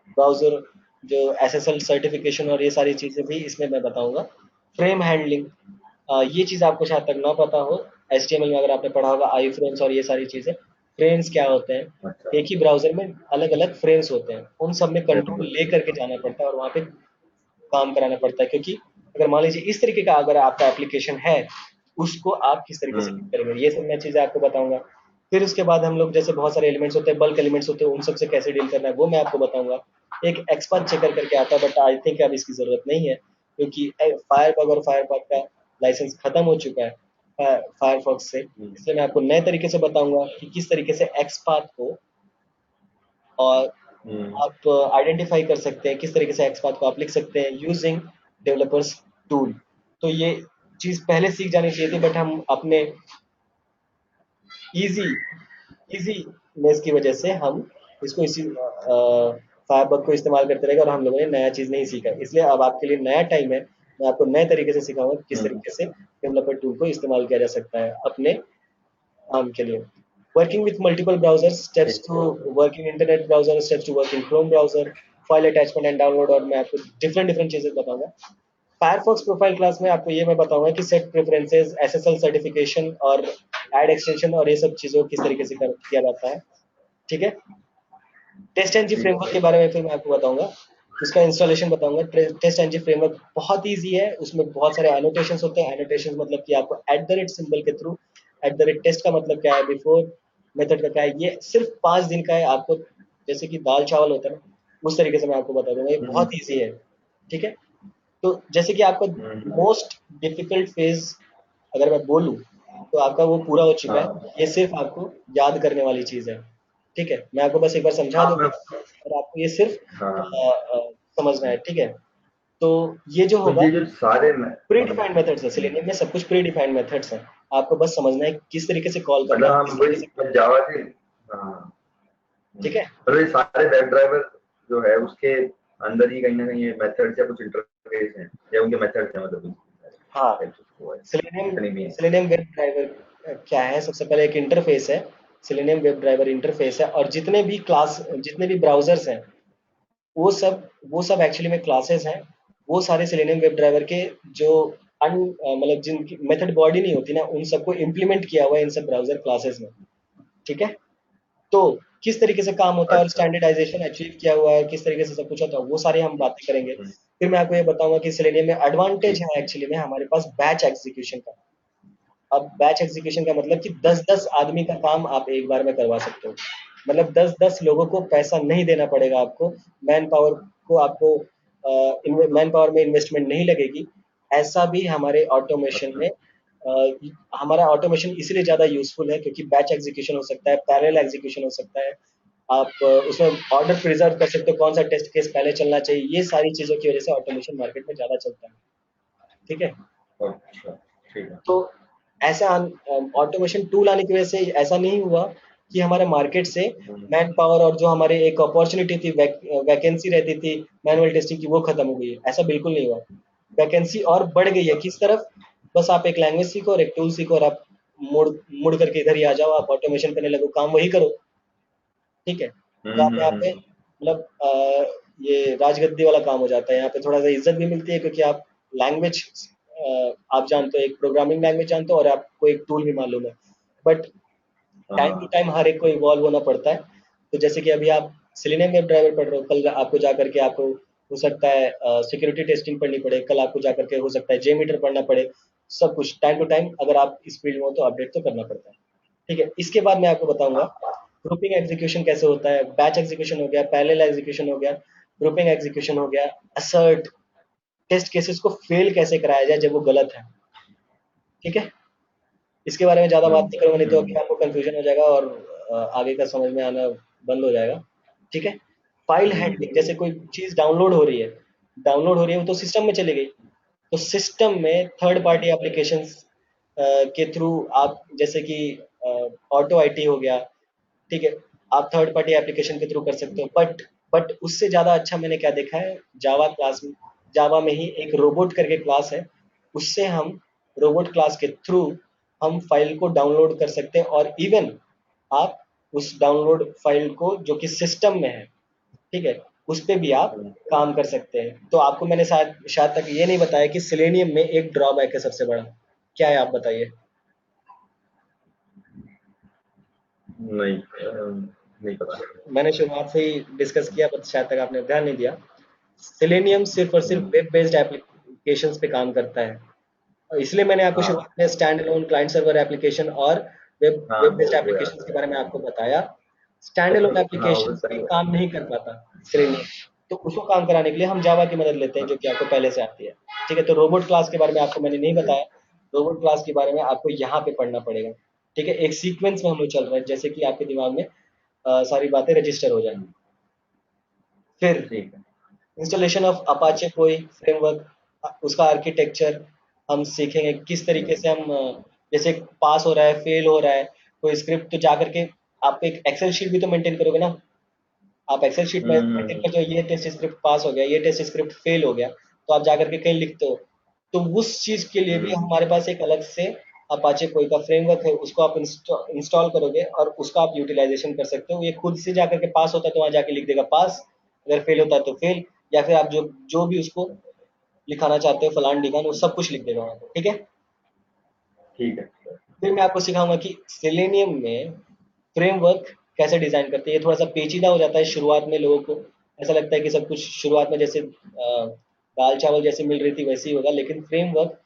Speaker 1: ब्राउजर जो एसएसएल सर्टिफिकेशन और ये सारी चीजें भी इसमें मैं बताऊंगा। फ्रेम हैंडलिंग, ये चीज आपको शायद तक ना पता हो, एचटीएमएल में अगर आपने पढ़ा होगा आई फ्रेम्स और ये सारी चीजें। फ्रेम्स क्या होते हैं,
Speaker 2: अच्छा।
Speaker 1: एक ही ब्राउजर में अलग अलग फ्रेम्स होते हैं, उन सब में कंट्रोल
Speaker 2: फ्रेमवर्क।
Speaker 1: ले करके जाना पड़ता है और वहां पे काम कराना पड़ता है। क्योंकि अगर मान लीजिए इस तरीके का अगर आपका एप्लीकेशन है, उसको आप किस तरीके से
Speaker 2: हम्म।
Speaker 1: pick करेंगे, ये सब मैं चीजें आपको बताऊंगा। फिर उसके बाद हम लोग जैसे बहुत सारे एलिमेंट्स होते हैं, बल्क एलिमेंट्स होते हैं, उन सबसे कैसे डील करना है वो मैं आपको बताऊंगा। एक एक्सपाथ चेकर करके आता है, बट आई थिंक अब इसकी जरूरत नहीं है, क्योंकि फायरबग और फायरबग का लाइसेंस खत्म हो चुका है फायरफॉक्स से। इसलिए मैं आपको नए तरीके से बताऊंगा कि किस तरीके से एक्सपाथ को और आप आइडेंटिफाई कर सकते हैं, किस तरीके से एक्सपाथ को आप लिख सकते हैं यूजिंग डेवलपर्स टूल। तो ये चीज पहले सीख जानी चाहिए थी, बट हम अपने इजी इजीनेस की वजह से हम इसको इसी फायरबग को इस्तेमाल करते रहेंगे, और हम लोगों ने नया चीज नहीं सीखा। इसलिए अब आपके लिए नया टाइम है, मैं आपको नए तरीके से सिखाऊंगा कि किस तरीके से डेवलपर टूल को इस्तेमाल किया जा सकता है अपने काम के लिए। Working with multiple browser, steps
Speaker 2: ठीक
Speaker 1: to working internet browser, steps to working Chrome browser, file attachment and download, और मैं आपको डिफरेंट डिफरेंट चीजें बताऊंगा। फायरफॉक्स प्रोफाइल क्लास में आपको ये मैं बताऊंगा कि सेट प्रेफरेंसेस, एसएसएल सर्टिफिकेशन और ऐड एक्सटेंशन और ये सब चीजों को किस तरीके से किया जाता है। ठीक है। टेस्ट एनजी
Speaker 2: ठीक
Speaker 1: फ्रेमवर्क के बारे में फिर मैं आपको बताऊंगा, उसका इंस्टॉलेशन बताऊंगा। टेस्ट एनजी फ्रेमवर्क बहुत ईजी है, उसमें बहुत सारे एनोटेशंस होते हैं। एनोटेशंस मतलब कि आपको एट द रेट सिंबल के थ्रू, एट द रेट टेस्ट का मतलब क्या है, बिफोर मेथड का क्या है, ये सिर्फ 5 दिन का है। आपको जैसे कि दाल चावल होता है ना, उस तरीके से मैं आपको बता दूंगा, ये बहुत ईजी है। ठीक है। तो जैसे कि आपका मोस्ट डिफिकल्ट फेज अगर मैं बोलूँ, तो आपका वो पूरा हो चुका
Speaker 2: हाँ
Speaker 1: है। ये सिर्फ आपको याद करने वाली चीज़ है। ठीक है, मैं आपको बस एक बार समझा
Speaker 2: हाँ मैं
Speaker 1: दूंगा और आपको ये सिर्फ
Speaker 2: हाँ
Speaker 1: समझना है। ठीक है। तो ये जो
Speaker 2: तो
Speaker 1: होगा,
Speaker 2: ये जो सारे मैं
Speaker 1: प्री डिफाइंड मेथड्स है सिलेनियम में, सब कुछ प्री डिफाइंड मेथड्स हैं। आपको बस समझना है किस तरीके से कॉल करना
Speaker 2: मतलब
Speaker 1: है,
Speaker 2: हम
Speaker 1: किस
Speaker 2: वही
Speaker 1: तरीके से
Speaker 2: मैं
Speaker 1: करना है।
Speaker 2: जावा के हाँ
Speaker 1: ठीक है।
Speaker 2: मतलब ये सारे वेब ड्राइवर जो है उसके अंदर ही कहीं ना कहीं ये मेथड्स या कुछ इंटरफेस हैं या उनके मेथड्स हैं मतलब
Speaker 1: हाँ,
Speaker 2: टाइप्स वो है
Speaker 1: सेलेनियम
Speaker 2: जितने भी हैं
Speaker 1: सेलेनियम वेब ड्राइवर क्या है, सबसे पहले एक इंटरफेस है। सेलेनियम वेब ड्राइवर इंटरफेस है, और जितने भी ब्राउजर्स हैं, वो सब एक्चुअली में क्लासेस हैं। वो सारे सेलेनियम वेब ड्राइवर के जो मतलब जिनकी मेथड बॉडी नहीं होती ना, उन सबको इम्प्लीमेंट किया हुआ है इन सब ब्राउजर क्लासेस में। ठीक है। तो किस तरीके से काम होता है और
Speaker 2: अच्छा
Speaker 1: स्टैंडर्डाइजेशन अचीव किया हुआ है, किस तरीके से सब कुछ होता है, वो सारी हम बातें करेंगे।
Speaker 2: हम्म,
Speaker 1: फिर मैं आपको ये बताऊंगा कि सेलेनियम में एडवांटेज
Speaker 2: ठीक
Speaker 1: है एक्चुअली में हमारे पास बैच एग्जीक्यूशन का। अब बैच एग्जीक्यूशन का मतलब कि 10-10 आदमी का काम आप एक बार में करवा सकते हो। मतलब 10-10 लोगों को पैसा नहीं देना पड़ेगा आपको, मैन पावर को आपको मैन पावर में इन्वेस्टमेंट नहीं लगेगी। ऐसा भी हमारे ऑटोमेशन
Speaker 2: अच्छा
Speaker 1: में हमारा ऑटोमेशन इसलिए ज़्यादा यूजफुल है क्योंकि बैच एग्जीक्यूशन हो सकता है, पैरेलल एग्जीक्यूशन हो सकता है। आप उसमें ऑर्डर प्रिजर्व कर सकते हो, कौन सा टेस्ट केस पहले चलना चाहिए, ये सारी चीज़ों की वजह से ऑटोमेशन मार्केट में ज़्यादा चलता है। ठीक है।
Speaker 2: अच्छा ठीक है
Speaker 1: तो ऐसा ऑटोमेशन टूल आने की वजह से ऐसा नहीं हुआ कि हमारे मार्केट से
Speaker 2: हम्म,
Speaker 1: मैन पावर और जो हमारे एक अपॉर्चुनिटी थी, वैकेंसी रहती थी मैनुअल टेस्टिंग की, वो खत्म हो गई है, ऐसा बिल्कुल नहीं हुआ। वैकेंसी और बढ़ गई है। किस तरफ? बस आप एक लैंग्वेज सीखो और एक टूल सीखो, और आप मुड़ मुड़ करके इधर ही आ जाओ, आप ऑटोमेशन करने लगो, काम वही करो। ठीक है। तो आप यहाँ पे
Speaker 2: हम्म।
Speaker 1: मतलब ये राजगद्दी वाला काम हो जाता है। यहाँ पे थोड़ा सा इज्जत भी मिलती है क्योंकि आप लैंग्वेज आप जानते हो, एक प्रोग्रामिंग लैंग्वेज जानते हो और आपको एक टूल भी मालूम है। बट टाइम टू
Speaker 2: हाँ
Speaker 1: टाइम हर एक को इवॉल्व होना पड़ता है। तो जैसे कि अभी आप सेलेनियम वेब ड्राइवर पढ़ रहे हो, कल आपको जा करके आपको हो सकता है सिक्योरिटी टेस्टिंग पढ़नी पड़े, कल आपको जा करके हो सकता है जेमीटर पढ़ना पड़े। सब कुछ टाइम टू टाइम अगर आप इस फील्ड में हो तो अपडेट तो करना पड़ता है। ठीक है। इसके बाद मैं आपको बताऊंगा ग्रुपिंग एग्जीक्यूशन कैसे होता है, बैच एग्जीक्यूशन हो गया, पैरेलल एग्जीक्यूशन हो गया, ग्रुपिंग एग्जीक्यूशन हो गया, असर्ट, टेस्ट केसेस को फेल कैसे कराया जाए जब वो गलत है। ठीक है। इसके बारे में ज़्यादा बात नहीं करूंगा, नहीं तो अभी
Speaker 2: हम्म,
Speaker 1: आपको कंफ्यूजन हो जाएगा और आगे का समझ में आना बंद हो जाएगा। ठीक है। फाइल हैंडलिंग, जैसे कोई चीज़ डाउनलोड हो रही है, वो तो सिस्टम में चली गई। तो सिस्टम में थर्ड पार्टी एप्लीकेशंस के थ्रू आप, जैसे कि ऑटो आईटी हो गया, ठीक है, आप थर्ड पार्टी एप्लीकेशन के थ्रू कर सकते हो। बट उससे ज़्यादा अच्छा मैंने क्या देखा है, जावा क्लास में, जावा में ही एक रोबोट करके क्लास है, उससे हम रोबोट क्लास के थ्रू हम फाइल को डाउनलोड कर सकते हैं, और इवन आप उस डाउनलोड फाइल को जो कि सिस्टम में है, ठीक है, उस पे भी आप
Speaker 2: हम्म।
Speaker 1: काम कर सकते हैं। तो आपको मैंने शायद शायद तक ये नहीं बताया कि सेलेनियम में एक ड्रॉबैक है सबसे बड़ा, क्या है आप बताइए।
Speaker 2: नहीं नहीं पता
Speaker 1: मैंने शुरुआत से ही डिस्कस किया, बट शायद तक आपने ध्यान नहीं दिया। सेलेनियम सिर्फ और सिर्फ
Speaker 2: हम्म,
Speaker 1: वेब बेस्ड एप्लीकेशंस पे काम करता है, और इसलिए मैंने आपको
Speaker 2: हाँ
Speaker 1: शुरुआत में stand alone client server application और वेब
Speaker 2: हाँ
Speaker 1: वेब बेस्ड
Speaker 2: वो याद
Speaker 1: एप्लीकेशंस के
Speaker 2: है।
Speaker 1: बारे में आपको बताया। स्टैंड
Speaker 2: अच्छा
Speaker 1: अलोन
Speaker 2: हाँ वो
Speaker 1: एप्लीकेशंस में
Speaker 2: सही है।
Speaker 1: काम नहीं कर पाता Selenium, तो उसको काम कराने के लिए हम जावा की मदद लेते हैं, जो कि आपको पहले से आती है। ठीक है, तो रोबोट क्लास के बारे में आपको मैंने नहीं बताया। रोबोट क्लास के बारे में आपको यहाँ पे पढ़ना पड़ेगा। ठीक है, एक सीक्वेंस में हम लोग चल रहे हैं, जैसे कि आपके दिमाग में सारी बातें रजिस्टर हो जाए। फिर
Speaker 2: ठीक है।
Speaker 1: इंस्टॉलेशन ऑफ अपाचे कोई फ्रेमवर्क, उसका आर्किटेक्चर हम सीखेंगे, किस तरीके से हम जैसे पास हो रहा है, फेल हो रहा है कोई स्क्रिप्ट, तो जा करके आप एक एक्सेल शीट भी तो मेंटेन करोगे ना। आप एक्सेल शीट में मेंटेन
Speaker 2: हम्म।
Speaker 1: करते हो, ये टेस्ट स्क्रिप्ट पास हो गया, ये टेस्ट स्क्रिप्ट फेल हो गया, तो आप जा करके कहीं लिखते हो। तो उस चीज के लिए भी
Speaker 2: हम्म।
Speaker 1: हमारे पास एक अलग से अपाचे कोई का फ्रेमवर्क है, उसको आप इंस्टॉल करोगे और उसका आप यूटिलाइजेशन कर सकते हो। ये खुद से जाकर के पास होता है तो वहां जाके लिख देगा पास, अगर फेल होता है तो फेल, या फिर आप जो जो भी उसको लिखाना चाहते हो फलान ढिकान, वो सब कुछ लिख देगा वहां पे। ठीक है,
Speaker 2: ठीक है।
Speaker 1: फिर मैं आपको सिखाऊंगा कि सेलेनियम में फ्रेमवर्क कैसे डिजाइन करते हैं। ये थोड़ा सा पेचीदा हो जाता है शुरुआत में, लोगों को ऐसा लगता है कि सब कुछ शुरुआत में जैसे दाल चावल जैसे मिल रही थी वैसे ही होगा, लेकिन फ्रेमवर्क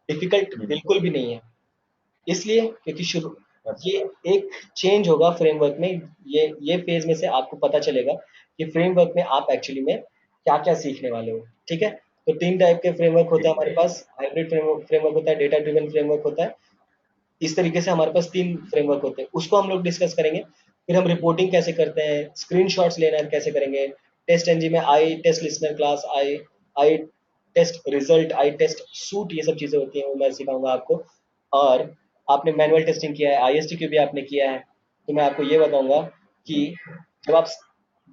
Speaker 1: डिफिकल्ट
Speaker 2: हम्म।
Speaker 1: बिल्कुल भी नहीं है। इसलिए क्योंकि शुरू ये
Speaker 2: अच्छा।
Speaker 1: एक चेंज होगा फ्रेमवर्क में, ये फेज में से आपको पता चलेगा कि फ्रेमवर्क में आप एक्चुअली में क्या क्या सीखने वाले हो। ठीक है, तो 3 टाइप के फ्रेमवर्क होता है
Speaker 2: ठीक
Speaker 1: हमारे
Speaker 2: है।
Speaker 1: पास। हाइब्रिड फ्रेमवर्क होता है, डेटा ड्रिवन फ्रेमवर्क होता है। इस तरीके से हमारे पास 3 फ्रेमवर्क होते हैं, उसको हम लोग डिस्कस करेंगे। फिर हम रिपोर्टिंग कैसे करते हैं, स्क्रीनशॉट्स लेना कैसे करेंगे, टेस्ट एनजी में आई टेस्ट लिसनर क्लास, आई टेस्ट रिजल्ट, आई टेस्ट सूट, ये सब चीजें होती हैं, वो मैं सिखाऊंगा आपको। और आपने मैनुअल टेस्टिंग किया है, आईएसटीक्यू भी आपने किया है, तो मैं आपको ये बताऊंगा कि जब आप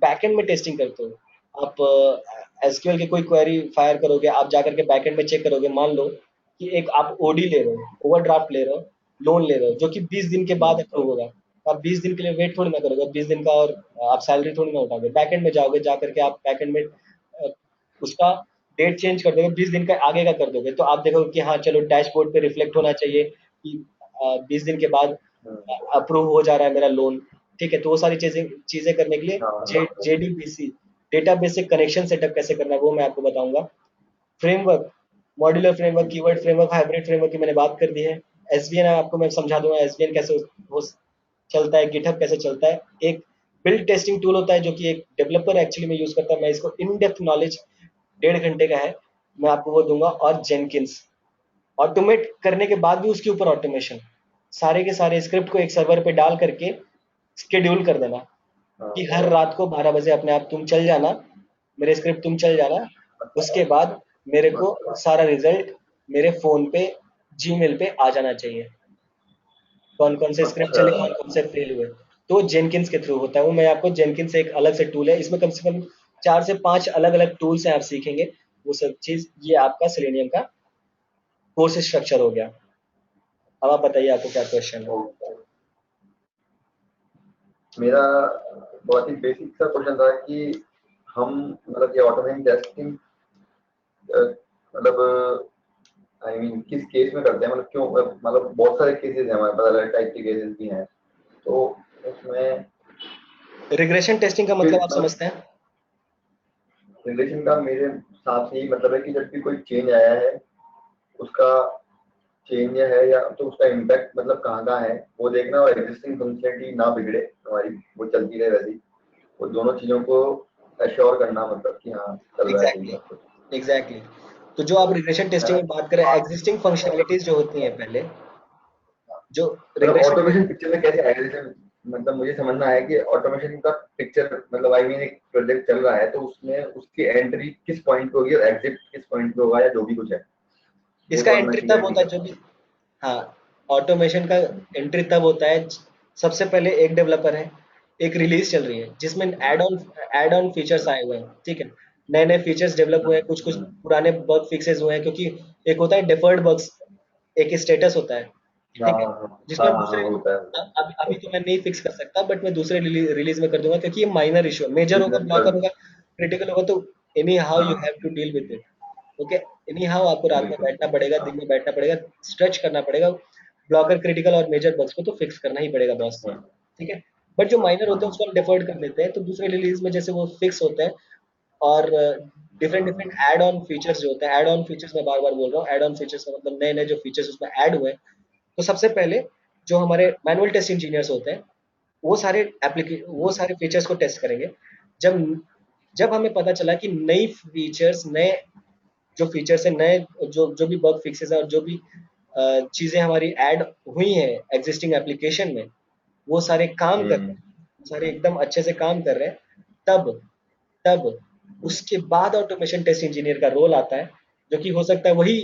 Speaker 1: बैकएंड में टेस्टिंग करते हो, आप एसक्यूएल की कोई क्वेरी फायर करोगे, आप जाकर के बैकएंड में चेक करोगे, मान लो कि एक आप ओडी ले रहे हो, ओवरड्राफ्ट ले रहे हो, लोन ले रहे हो, जो कि 20 दिन के बाद
Speaker 2: हम्म।
Speaker 1: अप्रूव होगा, तो आप 20 दिन के लिए वेट थोड़ी ना करोगे 20 दिन का, और आप सैलरी थोड़ी ना उठाओगे। बैकएंड में जाओगे, जा करके आप बैकएंड में उसका डेट चेंज कर दोगे, 20 दिन का आगे का कर दोगे, तो आप देखोगे कि हाँ चलो डैशबोर्ड पे रिफ्लेक्ट होना चाहिए कि 20 दिन के बाद
Speaker 2: हम्म।
Speaker 1: अप्रूव हो जा रहा है मेरा लोन। ठीक है, तो वो सारी चीजें चीजें करने के लिए
Speaker 2: हाँ।
Speaker 1: जेडीबीसी डेटाबेस से कनेक्शन सेटअप कैसे करना है वो मैं आपको बताऊंगा। Framework, modular framework, keyword framework, hybrid framework की मैंने बात कर दी है। एसवीएन आपको मैं समझा दूंगा, एसवीएन कैसे हो चलता है, गिटहब कैसे चलता है। एक बिल्ड टेस्टिंग टूल होता है जो कि एक डेवलपर एक्चुअली में यूज करता है, मैं इसको इन डेप्थ नॉलेज 1.5 घंटे का है, मैं आपको वो दूंगा। और जेनकिंस, ऑटोमेट करने के बाद भी उसके ऊपर ऑटोमेशन, सारे के सारे स्क्रिप्ट को एक सर्वर पे डाल करके शेड्यूल कर देना
Speaker 2: हाँ।
Speaker 1: कि हर रात को 12 बजे अपने आप तुम चल जाना, मेरे स्क्रिप्ट तुम चल जाना, उसके बाद मेरे को
Speaker 2: अच्छा।
Speaker 1: सारा रिजल्ट मेरे फोन पे, जीमेल पे आ जाना चाहिए, कौन कौन से स्क्रिप्ट
Speaker 2: अच्छा।
Speaker 1: चले, कौन कौन से फेल हुए। तो जेनकिंस के थ्रू होता है वो, मैं आपको जेनकिंस एक अलग से टूल है, इसमें कम से कम 4 से 5 अलग अलग टूल्स हैं, आप सीखेंगे वो सब चीज। ये आपका सेलेनियम का कोर्स स्ट्रक्चर हो गया। अब आप बताइए आपको क्या क्वेश्चन है।
Speaker 2: ओके। मेरा बहुत ही बेसिक सा क्वेश्चन था कि हम मतलब ये ऑटोमेटिक टेस्टिंग मतलब आई मीन किस केस में करते हैं, मतलब क्यों, मतलब बहुत सारे केसेस हैं हमारे पास, अलग टाइप के केसेस भी हैं, तो उसमें
Speaker 1: रिग्रेशन टेस्टिंग का
Speaker 2: किस
Speaker 1: मतलब आप
Speaker 2: मतलब
Speaker 1: समझते हैं?
Speaker 2: रिलेशन का मेरे साथ ही मतलब है कि जब भी कोई चेंज आया है, उसका चेंज है या तो उसका इम्पैक्ट मतलब कहाँ है वो देखना, और एग्जिस्टिंग फंक्शनलिटी ना बिगड़े हमारी, वो चलती रहे वैसी, वो दोनों चीजों को एश्योर करना, मतलब कि हाँ चल रहा है सही
Speaker 1: एग्जैक्टली,
Speaker 2: सब कुछ।
Speaker 1: एग्जैक्टली। तो जो आप रिग्रेशन
Speaker 2: है
Speaker 1: टेस्टिंग
Speaker 2: ना।
Speaker 1: में बात करें, एग्जिस्टिंग फंक्शनैलिटीज जो होती हैं पहले, जो
Speaker 2: मतलब
Speaker 1: रिग्रेशन टेस्ट,
Speaker 2: ऑटोमेशन पिक्चर में कैसे आएगा, जैसे मतलब मुझे समझना है कि ऑटोमेशन का पिक्चर मतलब आई मीन एक प्रोजेक्ट चल रहा है तो उसमें उसकी एंट्री किस पॉइंट पे होगी और एग्जिट किस पॉइंट पे होगा या जो भी कुछ है, वो
Speaker 1: इसका
Speaker 2: थोड़ा मैं
Speaker 1: एंट्री तब
Speaker 2: क्लियर नहीं
Speaker 1: होता है
Speaker 2: कर
Speaker 1: जो भी,
Speaker 2: पाऊँ।
Speaker 1: हाँ, ऑटोमेशन का एंट्री तब होता है सबसे पहले एक डेवलपर है, एक रिलीज चल रही है जिसमें ऐड ऑन फीचर्स आए हुए हैं। ठीक है, नए नए फीचर्स डेवलप हुए हैं, कुछ कुछ
Speaker 2: हम्म।
Speaker 1: पुराने बग फिक्सेस हुए हैं, क्योंकि एक होता है डेफर्ड बग्स, एक स्टेटस होता है।
Speaker 2: हाँ
Speaker 1: ठीक है,
Speaker 2: हाँ
Speaker 1: जिसमें
Speaker 2: हाँ हाँ,
Speaker 1: दूसरे
Speaker 2: होता है।
Speaker 1: अभी तो मैं नहीं फिक्स कर सकता, बट मैं दूसरे रिलीज में कर दूंगा, क्योंकि ये माइनर इशू है। मेजर होगा,
Speaker 2: बिजनेस
Speaker 1: ब्लॉकर
Speaker 2: पर।
Speaker 1: होगा, क्रिटिकल होगा, तो एनी हाउ यू
Speaker 2: हाँ
Speaker 1: have to deal with it. Okay, anyhow आपको रात में
Speaker 2: बिल्कुल।
Speaker 1: बैठना पड़ेगा, दिन में बैठना पड़ेगा, स्ट्रेच करना पड़ेगा, ब्लॉकर, क्रिटिकल और मेजर बग्स को तो फिक्स करना ही पड़ेगा बॉस से।
Speaker 2: हाँ
Speaker 1: ठीक है, बट जो माइनर होते हैं
Speaker 2: हाँ
Speaker 1: उसको हम डिफर्ड कर देते हैं, तो दूसरे रिलीज में जैसे वो फिक्स होते हैं। और डिफरेंट डिफरेंट
Speaker 2: हाँ।
Speaker 1: एड ऑन फीचर्स जो होते हैं, एड ऑन फीचर्स मैं बार बार बोल रहा हूँ, एड ऑन फीचर्स का मतलब नए नए जो फीचर्स उसमें ऐड हुए हैं। तो सबसे पहले जो हमारे मैनुअल टेस्ट इंजीनियर्स होते हैं वो सारे फीचर्स को टेस्ट करेंगे। जब जब हमें पता चला कि नई फीचर्स नए जो फीचर्स है नए जो जो भी बग फिक्सेस है और जो भी चीजें हमारी ऐड हुई हैं एग्जिस्टिंग एप्लीकेशन में वो सारे काम कर रहे
Speaker 2: हम्म।
Speaker 1: हैं, सारे एकदम अच्छे से काम कर रहे हैं, तब तब उसके बाद ऑटोमेशन टेस्ट इंजीनियर का रोल आता है, जो कि हो सकता है वही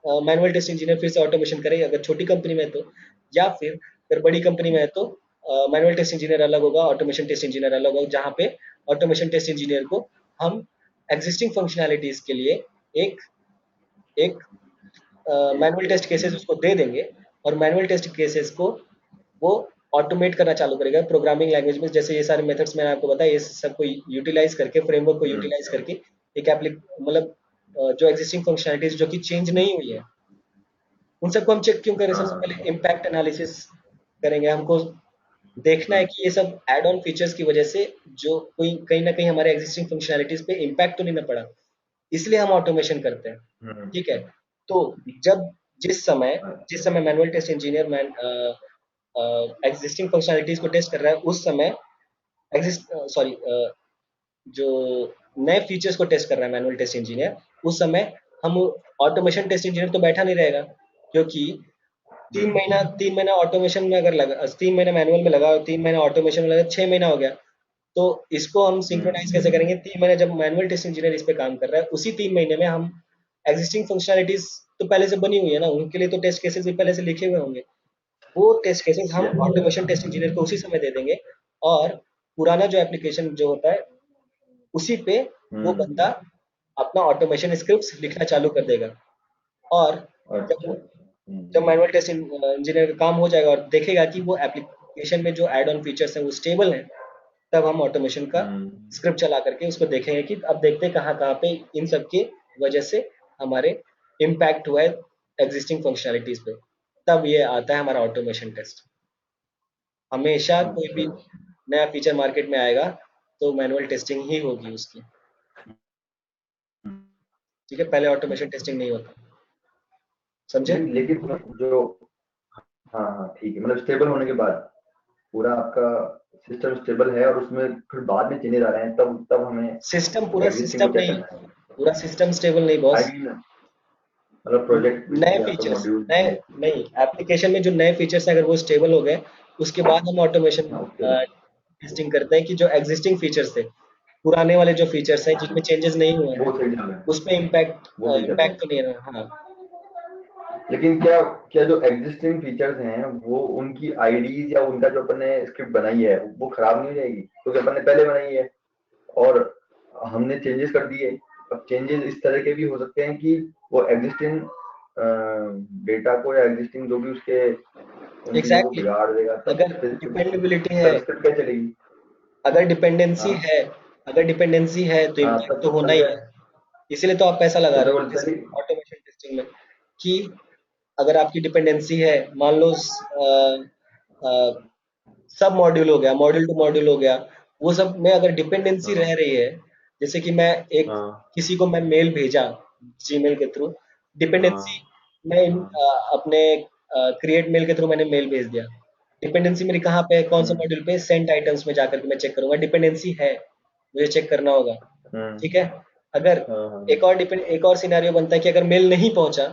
Speaker 1: मैनुअल टेस्ट इंजीनियर फिर से ऑटोमेशन करे अगर छोटी कंपनी में है तो, या फिर अगर बड़ी कंपनी में है तो मैनुअल टेस्ट इंजीनियर अलग होगा, ऑटोमेशन टेस्ट इंजीनियर अलग होगा, जहाँ पे ऑटोमेशन टेस्ट इंजीनियर को हम एग्जिस्टिंग फंक्शनैलिटीज के लिए एक एक मैनुअल टेस्ट केसेस उसको दे देंगे और मैनुअल टेस्ट केसेस को वो ऑटोमेट करना चालू करेगा प्रोग्रामिंग लैंग्वेज में। जैसे ये सारे मेथड्स मैंने आपको बताया, ये सबको यूटिलाइज करके फ्रेमवर्क को
Speaker 2: हम्म।
Speaker 1: यूटिलाइज करके एक एप्लिक मतलब जो एग्जिस्टिंग फंक्शनलिटीज जो कि चेंज नहीं हुई है उन सबको हम चेक क्यों करें? सबसे पहले
Speaker 2: हाँ।
Speaker 1: इम्पैक्ट एनालिसिस करेंगे। हमको देखना है कि ये सब एड ऑन फीचर्स की वजह से जो कोई कहीं ना कहीं हमारे एग्जिस्टिंग फंक्शनलिटीज पे इम्पैक्ट तो नहीं ना पड़ा, इसलिए हम ऑटोमेशन करते हैं।
Speaker 2: हम्म।
Speaker 1: ठीक है। तो जब जिस समय manual test engineer man existing functionalities को टेस्ट कर रहा है उस समय एग्जिस्ट सॉरी जो नए फीचर्स को टेस्ट कर रहा है मैनुअल टेस्ट इंजीनियर, उस समय हम ऑटोमेशन टेस्ट इंजीनियर तो बैठा नहीं रहेगा, क्योंकि
Speaker 2: हम्म।
Speaker 1: 3 महीना ऑटोमेशन में अगर लगा, 3 महीना मैनुअल में लगा और 3 महीना ऑटोमेशन में लगा, 6 महीना हो गया। तो इसको हम सिंक्रोनाइज कैसे
Speaker 2: हम्म।
Speaker 1: करेंगे? 3 महीने जब मैनुअल टेस्ट इंजीनियर इस पे काम कर रहा है, उसी 3 महीने में हम एग्जिस्टिंग फंक्शनलिटीज तो पहले से बनी हुई है ना, उनके लिए तो टेस्ट केसेस भी पहले से लिखे हुए होंगे, वो टेस्ट केसेस हम
Speaker 2: या-
Speaker 1: ऑटोमेशन टेस्ट इंजीनियर को उसी समय दे देंगे और पुराना जो एप्लीकेशन जो होता है उसी पे वो
Speaker 2: हम्म।
Speaker 1: बंदा अपना ऑटोमेशन स्क्रिप्ट्स लिखना चालू कर देगा। और
Speaker 2: अच्छा।
Speaker 1: जब जब मैनुअल टेस्ट इंजीनियर का काम हो जाएगा और देखेगा कि वो एप्लीकेशन में जो एड ऑन फीचर्स हैं वो स्टेबल हैं, तब हम ऑटोमेशन का
Speaker 2: हम्म।
Speaker 1: स्क्रिप्ट चला करके उसको देखेंगे कि अब देखते हैं कहाँ कहाँ पे इन सब के वजह से हमारे इम्पैक्ट हुआ है एग्जिस्टिंग फंक्शनैलिटीज पे। तब ये आता है हमारा ऑटोमेशन टेस्ट। हमेशा कोई
Speaker 2: अच्छा।
Speaker 1: भी नया फीचर मार्केट में आएगा तो मैनुअल टेस्टिंग ही होगी उसकी। ठीक है, पहले ऑटोमेशन टेस्टिंग नहीं होता। समझे?
Speaker 2: नहीं, लेकिन जो, हाँ हाँ ठीक है, मतलब स्टेबल होने के बाद पूरा आपका सिस्टम स्टेबल है और उसमें फिर बाद में चेंजेस आ रहे हैं, तब तब हमें
Speaker 1: सिस्टम पूरा
Speaker 2: एग्जिस्टिंग को
Speaker 1: सिस्टम
Speaker 2: चेक
Speaker 1: नहीं,
Speaker 2: करना है।
Speaker 1: पूरा सिस्टम स्टेबल नहीं
Speaker 2: आई
Speaker 1: बॉस।
Speaker 2: मीन मतलब प्रोजेक्ट
Speaker 1: नए
Speaker 2: या तो
Speaker 1: फीचर्स
Speaker 2: मॉड्यूल।
Speaker 1: नए नहीं, एप्लीकेशन में जो नए फीचर्स हैं अगर वो स्टेबल हो गए, उसके बाद हम ऑटोमेशन
Speaker 2: ओके।
Speaker 1: टेस्टिंग करते हैं कि जो एग्जिस्टिंग फीचर्स थे, पुराने वाले जो फीचर्स हैं जिनमें चेंजेस नहीं हुए हैं
Speaker 2: वो सही चल रहा है।
Speaker 1: उस पे इम्पैक्ट
Speaker 2: वो सही चल रहा
Speaker 1: इम्पैक्ट तो
Speaker 2: है।
Speaker 1: नहीं है ना। हाँ।
Speaker 2: लेकिन क्या क्या जो एग्जिस्टिंग फीचर्स हैं वो उनकी आईडीज या उनका जो अपन ने स्क्रिप्ट बनाई है वो खराब नहीं हो जाएगी, क्योंकि अपन ने पहले बनाई है और हमने चेंजेस कर दिए। अब चेंजेस इस तरह के भी हो सकते हैं कि वो एग्जिस्टिंग डेटा को या एग्जिस्टिंग जो भी उसके उन चीजों को
Speaker 1: एग्जैक्टली
Speaker 2: बिगाड़ देगा,
Speaker 1: exactly.
Speaker 2: तब फिर
Speaker 1: डिपेंडेंबिलिटी है,
Speaker 2: तब स्क्रिप्ट क्या चलेगी।
Speaker 1: अगर डिपेंडेंसी
Speaker 2: हाँ
Speaker 1: है अगर डिपेंडेंसी है तो
Speaker 2: हाँ,
Speaker 1: इम्पैक्ट तो
Speaker 2: तब
Speaker 1: होना
Speaker 2: तब
Speaker 1: ही
Speaker 2: क्या,
Speaker 1: है। इसीलिए तो आप पैसा लगा
Speaker 2: तो
Speaker 1: रहे
Speaker 2: मैं
Speaker 1: हो
Speaker 2: बोलता
Speaker 1: इस
Speaker 2: है कि
Speaker 1: ऑटोमेशन टेस्टिंग में, कि अगर आपकी डिपेंडेंसी है, मान लो सब मॉड्यूल हो गया, मॉड्यूल टू मॉड्यूल हो गया, वो सब में अगर डिपेंडेंसी रह
Speaker 2: हाँ
Speaker 1: रही है, जैसे कि मैं एक
Speaker 2: हाँ
Speaker 1: किसी को मैं मेल भेजा जीमेल के थ्रू, डिपेंडेंसी
Speaker 2: हाँ
Speaker 1: मैं
Speaker 2: हाँ।
Speaker 1: अपने क्रिएट मेल के थ्रू मैंने मेल भेज दिया, डिपेंडेंसी मेरी कहाँ पे है, कौन से
Speaker 2: हम्म।
Speaker 1: मॉड्यूल पे? सेंट आइटम्स में जाकर के मैं चेक करूंगा, डिपेंडेंसी है, मुझे चेक करना होगा।
Speaker 2: हम्म।
Speaker 1: ठीक है। अगर
Speaker 2: हाँ हाँ
Speaker 1: एक और सिनेरियो बनता है कि अगर मेल नहीं पहुंचा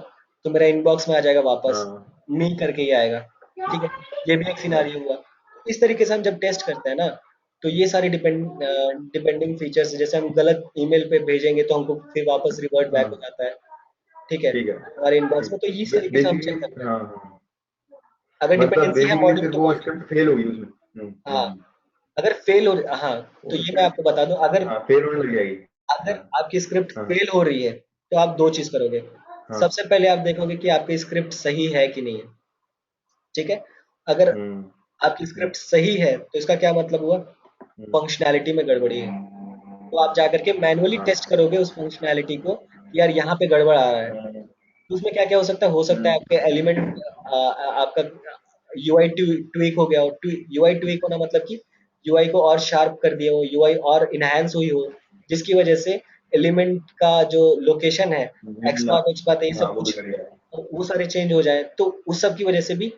Speaker 1: तो मेरा इनबॉक्स में आ जाएगा वापस,
Speaker 2: हाँ।
Speaker 1: मी करके ही आएगा। ठीक है, ये भी एक सिनेरियो हुआ। इस तरीके से हम जब टेस्ट करते हैं ना, तो ये सारे डिपेंडिंग फीचर्स, जैसे हम गलत ईमेल पे भेजेंगे तो हमको फिर वापस रिवर्ट बैक हो
Speaker 2: हाँ
Speaker 1: जाता है। ठीक है,
Speaker 2: ठीक है।
Speaker 1: हमारे इनबॉक्स
Speaker 2: ठीक,
Speaker 1: में, तो इस तरीके से हम चेक करते
Speaker 2: बेसिकली
Speaker 1: हैं।
Speaker 2: हाँ हाँ,
Speaker 1: अगर
Speaker 2: मतलब
Speaker 1: डिपेंडेंसी है
Speaker 2: बेसिकली
Speaker 1: मॉड्यूल
Speaker 2: फिर
Speaker 1: टू
Speaker 2: वो
Speaker 1: मॉड्यूल,
Speaker 2: स्क्रिप्ट फेल होगी उसमें।
Speaker 1: हाँ, अगर फेल हो, हाँ, तो
Speaker 2: वो
Speaker 1: ये मैं आपको
Speaker 2: स्क्रिप्ट,
Speaker 1: बता दूं, अगर
Speaker 2: हाँ फेल होने लग जाएगी।
Speaker 1: अगर
Speaker 2: हाँ
Speaker 1: आपकी स्क्रिप्ट
Speaker 2: हाँ
Speaker 1: फेल हो रही है तो आप दो चीज करोगे।
Speaker 2: हाँ।
Speaker 1: सबसे पहले आप देखोगे कि आपकी स्क्रिप्ट सही है कि नहीं है। ठीक है। अगर
Speaker 2: हम्म।
Speaker 1: आपकी
Speaker 2: हम्म।
Speaker 1: स्क्रिप्ट सही है तो इसका क्या मतलब हुआ?
Speaker 2: हम्म।
Speaker 1: फंक्शनैलिटी में गड़बड़ी है, तो आप जाकर के मैनुअली
Speaker 2: हाँ।
Speaker 1: टेस्ट करोगे उस फंक्शनैलिटी को कि यार यहाँ पे गड़बड़ आ रहा है।
Speaker 2: हम्म।
Speaker 1: तो उसमें क्या क्या हो सकता है? हो सकता है
Speaker 2: हम्म।
Speaker 1: आपके एलिमेंट, आपका यूआई ट्वीक हो गया हो। यूआई ट्वीक होना मतलब कि यूआई को और शार्प कर दिया हो, यूआई और इनहेंस हुई हो, जिसकी वजह से एलिमेंट का जो लोकेशन है, एक्स
Speaker 2: वीडियो,
Speaker 1: बात ये
Speaker 2: हाँ
Speaker 1: सब
Speaker 2: वो
Speaker 1: कुछ
Speaker 2: बिगड़ गया है।
Speaker 1: वो सारे चेंज हो जाए, तो उस सब की वजह से भी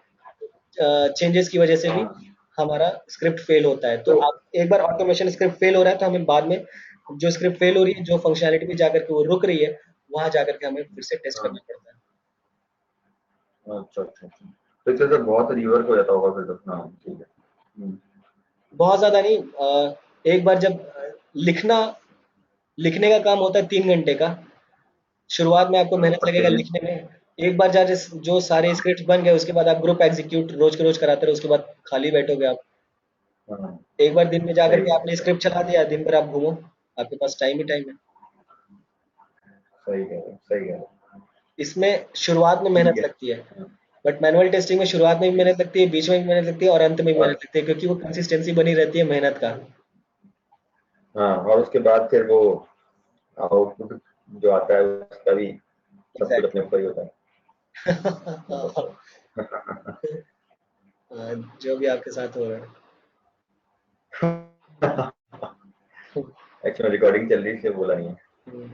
Speaker 1: चेंजेस की वजह से भी
Speaker 2: हाँ
Speaker 1: हमारा स्क्रिप्ट फेल होता है। तो
Speaker 2: तो
Speaker 1: आप एक बार ऑटोमेशन स्क्रिप्ट फेल हो रहा है तो हमें बाद में जो स्क्रिप्ट फेल हो रही है, जो फंक्शनैलिटी भी जाकर के वो रुक रही है, वहां जाकर के हमें फिर से टेस्ट
Speaker 2: हाँ
Speaker 1: करना पड़ता है।
Speaker 2: अच्छा अच्छा अच्छा, तो इससे तो बहुत रिवर्क हो जाता होगा फिर तो। हाँ ठीक है।
Speaker 1: बहुत ज्यादा नहीं, एक बार जब लिखने का काम होता है 3 घंटे का, शुरुआत में आपको मेहनत
Speaker 2: पर
Speaker 1: लगेगा
Speaker 2: चेंज।
Speaker 1: लिखने में। एक बार जो सारे स्क्रिप्ट बन गए उसके बाद आप ग्रुप एग्जीक्यूट रोज के रोज कराते रहो, उसके बाद खाली बैठोगे आप।
Speaker 2: हाँ
Speaker 1: एक बार दिन में जाकर
Speaker 2: सही
Speaker 1: के
Speaker 2: है
Speaker 1: आपने स्क्रिप्ट चला दिया, दिन भर आप घूमो, आपके पास टाइम ही टाइम है।
Speaker 2: सही कह रहे हो, सही कह रहे हो।
Speaker 1: इसमें शुरुआत में
Speaker 2: ठीक
Speaker 1: मेहनत
Speaker 2: है।
Speaker 1: लगती है,
Speaker 2: हाँ,
Speaker 1: बट मैनुअल टेस्टिंग में शुरुआत में भी मेहनत लगती है, बीच में भी मेहनत लगती है और अंत में भी
Speaker 2: और
Speaker 1: मेहनत लगती है, क्योंकि वो कंसिस्टेंसी बनी रहती है मेहनत का।
Speaker 2: हाँ और उसके बाद फिर वो आउटपुट जो आता है उसका भी सब कुछ अपने
Speaker 1: एग्जैक्टली।
Speaker 2: ऊपर ही होता है।
Speaker 1: exactly.
Speaker 2: मतलब
Speaker 1: जो भी आपके साथ हो रहा
Speaker 2: एक्चुअली रिकॉर्डिंग चल रही है इसलिए बोला नहीं है।
Speaker 1: है।